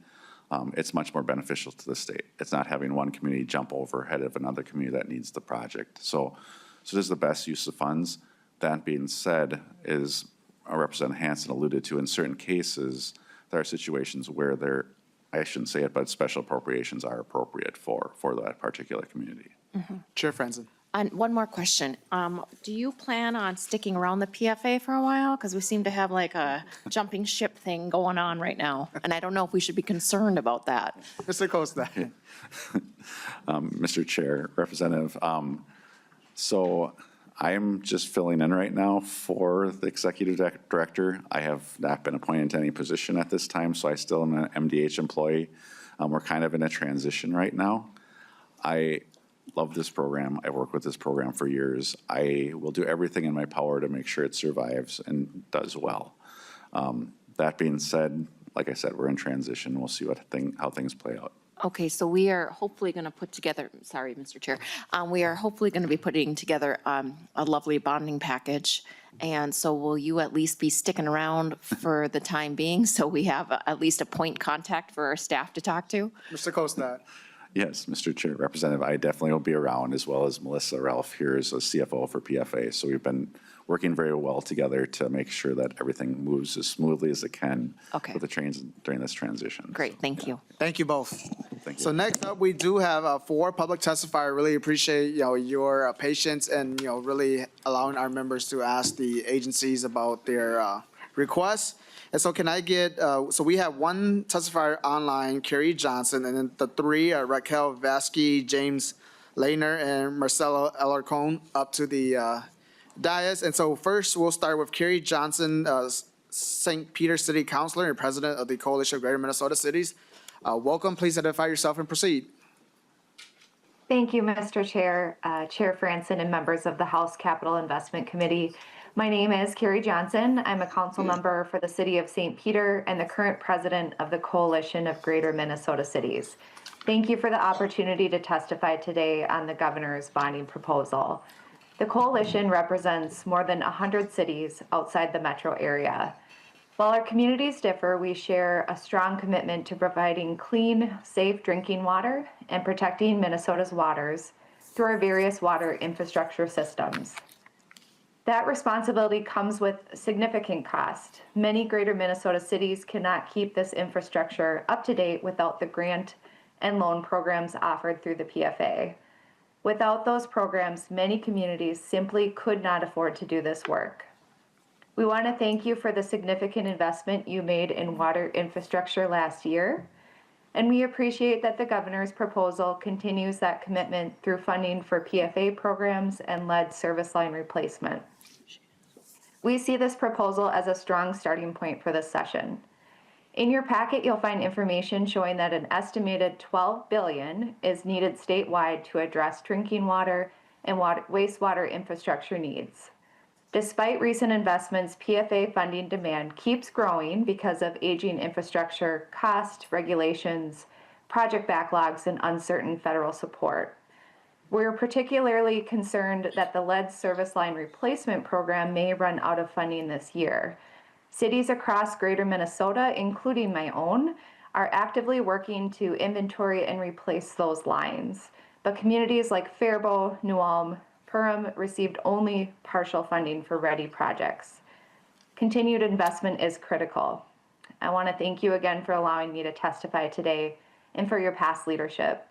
it's much more beneficial to the state. It's not having one community jump over ahead of another community that needs the project. So this is the best use of funds. That being said, as Representative Hansen alluded to, in certain cases, there are situations where I shouldn't say it, but special appropriations are appropriate for that particular community. Chair Franzen. And one more question. Do you plan on sticking around the PFA for a while? Because we seem to have like a jumping ship thing going on right now. And I don't know if we should be concerned about that. Mr. Kostat. Mr. Chair, Representative, so I'm just filling in right now for the executive director. I have not been appointed to any position at this time, so I still am an MDH employee. We're kind of in a transition right now. I love this program. I've worked with this program for years. I will do everything in my power to make sure it survives and does well. That being said, like I said, we're in transition. We'll see how things play out. Okay, so we are hopefully going to put together, sorry, Mr. Chair, we are hopefully going to be putting together a lovely bonding package. And so will you at least be sticking around for the time being so we have at least a point contact for our staff to talk to? Mr. Kostat. Yes, Mr. Chair, Representative, I definitely will be around, as well as Melissa Ralph here as a CFO for PFA. So we've been working very well together to make sure that everything moves as smoothly as it can Okay. with the trains during this transition. Great, thank you. Thank you both. Thank you. So next up, we do have 4 public testifiers. Really appreciate, your patience and, really allowing our members to ask the agencies about their requests. And so can I get, so we have 1 testifier online, Carrie Johnson, and then the 3 are Raquel Vasky, James Lehner, and Marcelo Alarcon up to the dais. And so first, we'll start with Carrie Johnson, St. Peter City Councilor and President of the Coalition of Greater Minnesota Cities. Welcome, please identify yourself and proceed. Thank you, Mr. Chair, Chair Franson, and members of the House Capital Investment Committee. My name is Carrie Johnson. I'm a council member for the City of St. Peter and the current president of the Coalition of Greater Minnesota Cities. Thank you for the opportunity to testify today on the governor's bonding proposal. The coalition represents more than 100 cities outside the metro area. While our communities differ, we share a strong commitment to providing clean, safe drinking water and protecting Minnesota's waters through our various water infrastructure systems. That responsibility comes with significant cost. Many greater Minnesota cities cannot keep this infrastructure up to date without the grant and loan programs offered through the PFA. Without those programs, many communities simply could not afford to do this work. We want to thank you for the significant investment you made in water infrastructure last year, and we appreciate that the governor's proposal continues that commitment through funding for PFA programs and lead service line replacement. We see this proposal as a strong starting point for this session. In your packet, you'll find information showing that an estimated $12 billion is needed statewide to address drinking water and wastewater infrastructure needs. Despite recent investments, PFA funding demand keeps growing because of aging infrastructure, cost, regulations, project backlogs, and uncertain federal support. We're particularly concerned that the lead service line replacement program may run out of funding this year. Cities across greater Minnesota, including my own, are actively working to inventory and replace those lines. But communities like Faribault, New Ulm, Perham received only partial funding for ready projects. Continued investment is critical. I want to thank you again for allowing me to testify today and for your past leadership.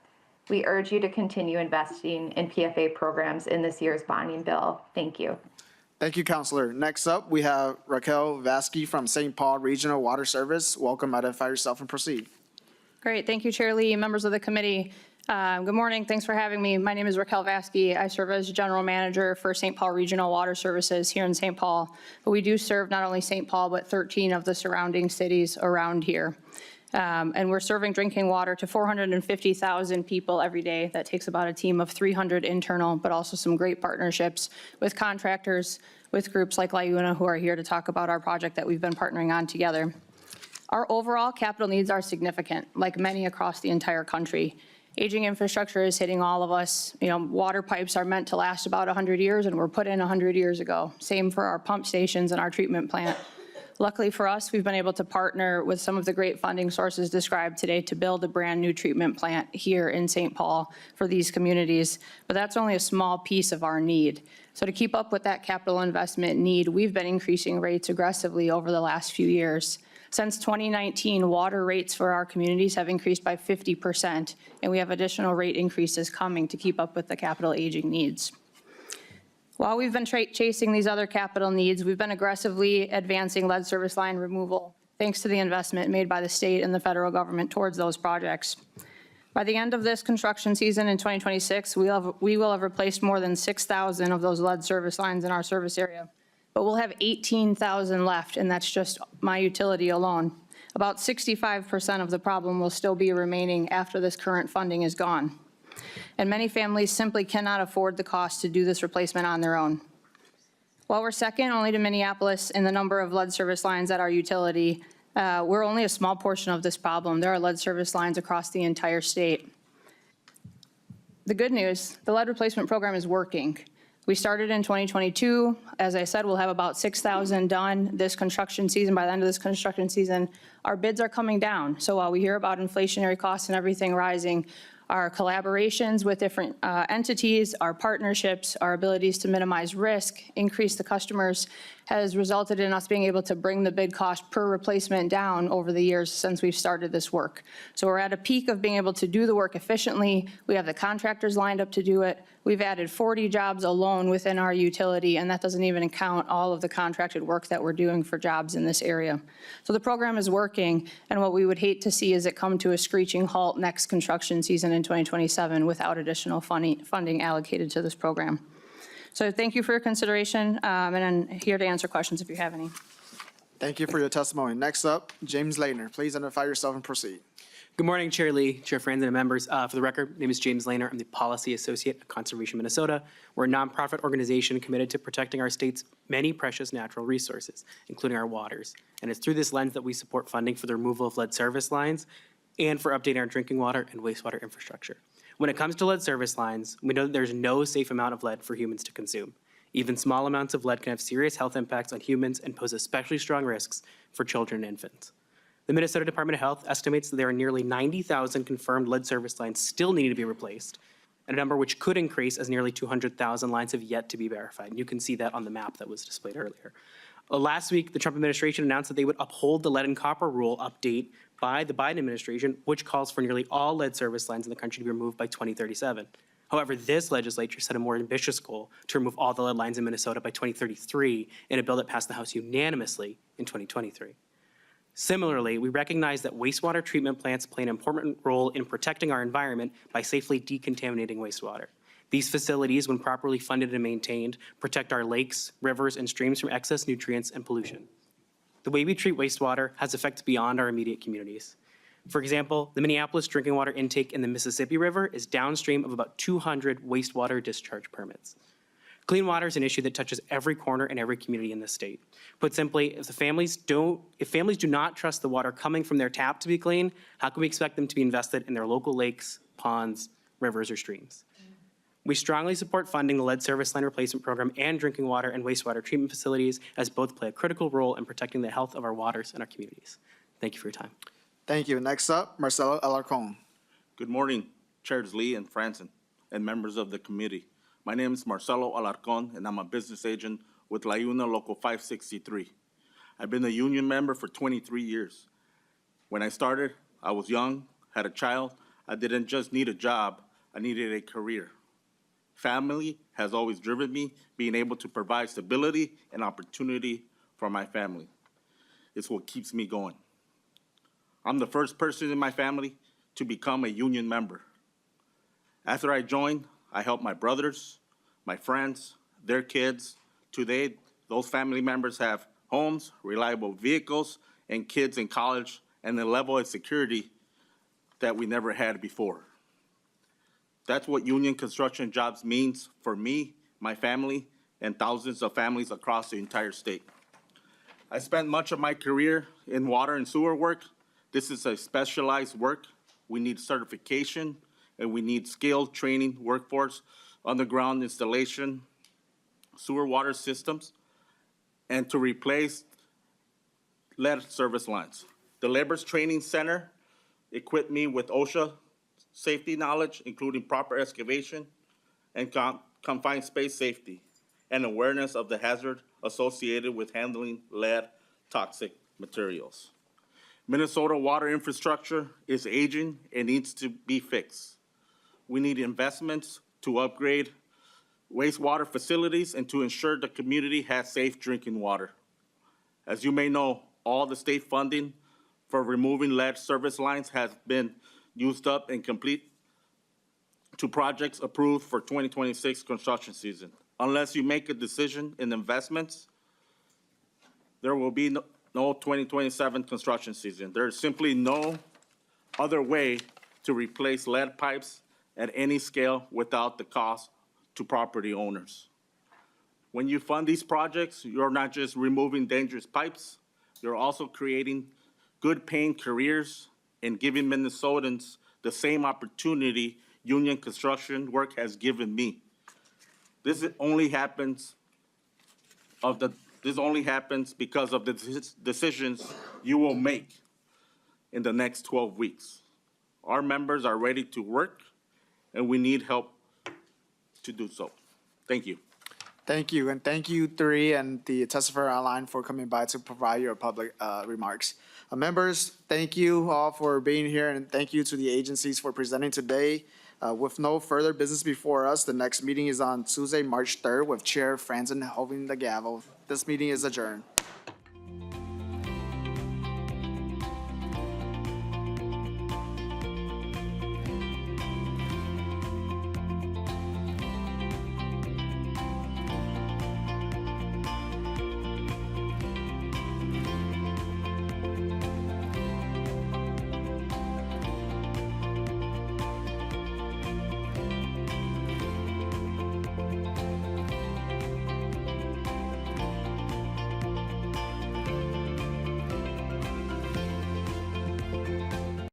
We urge you to continue investing in PFA programs in this year's bonding bill. Thank you. Thank you, Councilor. Next up, we have Raquel Vasky from St. Paul Regional Water Service. Welcome, identify yourself and proceed. Great, thank you, Chair Lee, members of the committee. Good morning, thanks for having me. My name is Raquel Vasky. I serve as General Manager for St. Paul Regional Water Services here in St. Paul. But we do serve not only St. Paul, but 13 of the surrounding cities around here. And we're serving drinking water to 450,000 people every day. That takes about a team of 300 internal, but also some great partnerships with contractors, with groups like LIUNA who are here to talk about our project that we've been partnering on together. Our overall capital needs are significant, like many across the entire country. Aging infrastructure is hitting all of us. Water pipes are meant to last about 100 years and were put in 100 years ago. Same for our pump stations and our treatment plant. Luckily for us, we've been able to partner with some of the great funding sources described today to build a brand new treatment plant here in St. Paul for these communities. But that's only a small piece of our need. So to keep up with that capital investment need, we've been increasing rates aggressively over the last few years. Since 2019, water rates for our communities have increased by 50%, and we have additional rate increases coming to keep up with the capital aging needs. While we've been chasing these other capital needs, we've been aggressively advancing lead service line removal, thanks to the investment made by the state and the federal government towards those projects. By the end of this construction season in 2026, we will have replaced more than 6,000 of those lead service lines in our service area. But we'll have 18,000 left, and that's just my utility alone. About 65% of the problem will still be remaining after this current funding is gone. And many families simply cannot afford the cost to do this replacement on their own. While we're second only to Minneapolis in the number of lead service lines at our utility, we're only a small portion of this problem. There are lead service lines across the entire state. The good news, the lead replacement program is working. We started in 2022. As I said, we'll have about 6,000 done this construction season. By the end of this construction season, our bids are coming down. So while we hear about inflationary costs and everything rising, Our collaborations with different entities, our partnerships, our abilities to minimize risk, increase the customers, has resulted in us being able to bring the bid cost per replacement down over the years since we've started this work. So we're at a peak of being able to do the work efficiently. We have the contractors lined up to do it. We've added 40 jobs alone within our utility, and that doesn't even count all of the contracted work that we're doing for jobs in this area. So the program is working, and what we would hate to see is it come to a screeching halt next construction season in 2027 without additional funding allocated to this program. So thank you for your consideration, and I'm here to answer questions if you have any. Thank you for your testimony. Next up, James Laner. Please identify yourself and proceed. Good morning, Chair Lee, Chair Franzen, and members. For the record, my name is James Laner. I'm the Policy Associate at Conservation Minnesota. We're a nonprofit organization committed to protecting our state's many precious natural resources, including our waters. And it's through this lens that we support funding for the removal of lead service lines and for updating our drinking water and wastewater infrastructure. When it comes to lead service lines, we know that there's no safe amount of lead for humans to consume. Even small amounts of lead can have serious health impacts on humans and pose especially strong risks for children and infants. The Minnesota Department of Health estimates that there are nearly 90,000 confirmed lead service lines still needing to be replaced, a number which could increase as nearly 200,000 lines have yet to be verified. And you can see that on the map that was displayed earlier. Last week, the Trump administration announced that they would uphold the lead and copper rule update by the Biden administration, which calls for nearly all lead service lines in the country to be removed by 2037. However, this legislature set a more ambitious goal to remove all the lead lines in Minnesota by 2033 in a bill that passed the House unanimously in 2023. Similarly, we recognize that wastewater treatment plants play an important role in protecting our environment by safely decontaminating wastewater. These facilities, when properly funded and maintained, protect our lakes, rivers, and streams from excess nutrients and pollution. The way we treat wastewater has effects beyond our immediate communities. For example, the Minneapolis drinking water intake in the Mississippi River is downstream of about 200 wastewater discharge permits. Clean water is an issue that touches every corner and every community in the state. Put simply, if families do not trust the water coming from their tap to be clean, how can we expect them to be invested in their local lakes, ponds, rivers, or streams? We strongly support funding the lead service line replacement program and drinking water and wastewater treatment facilities, as both play a critical role in protecting the health of our waters and our communities. Thank you for your time. Thank you. Next up, Marcelo Alarcon. Good morning, Chairs Lee and Franzen, and members of the committee. My name is Marcelo Alarcon, and I'm a business agent with LaUna Local 563. I've been a union member for 23 years. When I started, I was young, had a child. I didn't just need a job, I needed a career. Family has always driven me, being able to provide stability and opportunity for my family. It's what keeps me going. I'm the first person in my family to become a union member. After I joined, I helped my brothers, my friends, their kids. Today, those family members have homes, reliable vehicles, and kids in college, and a level of security that we never had before. That's what union construction jobs means for me, my family, and thousands of families across the entire state. I spent much of my career in water and sewer work. This is a specialized work. We need certification, and we need skilled training workforce, underground installation, sewer water systems, and to replace lead service lines. The Labor's Training Center equipped me with OSHA safety knowledge, including proper excavation and confined space safety, and awareness of the hazard associated with handling lead toxic materials. Minnesota water infrastructure is aging and needs to be fixed. We need investments to upgrade wastewater facilities and to ensure the community has safe drinking water. As you may know, all the state funding for removing lead service lines has been used up and complete to projects approved for 2026 construction season. Unless you make a decision in investments, there will be no 2027 construction season. There is simply no other way to replace lead pipes at any scale without the cost to property owners. When you fund these projects, you're not just removing dangerous pipes, you're also creating good paying careers and giving Minnesotans the same opportunity union construction work has given me. This only happens because of the decisions you will make in the next 12 weeks. Our members are ready to work and we need help to do so. Thank you. Thank you, and thank you three and the testifier online for coming by to provide your public remarks. Members, thank you all for being here, and thank you to the agencies for presenting today. With no further business before us, the next meeting is on Tuesday, March 3rd, with Chair Franzen holding the gavel. This meeting is adjourned.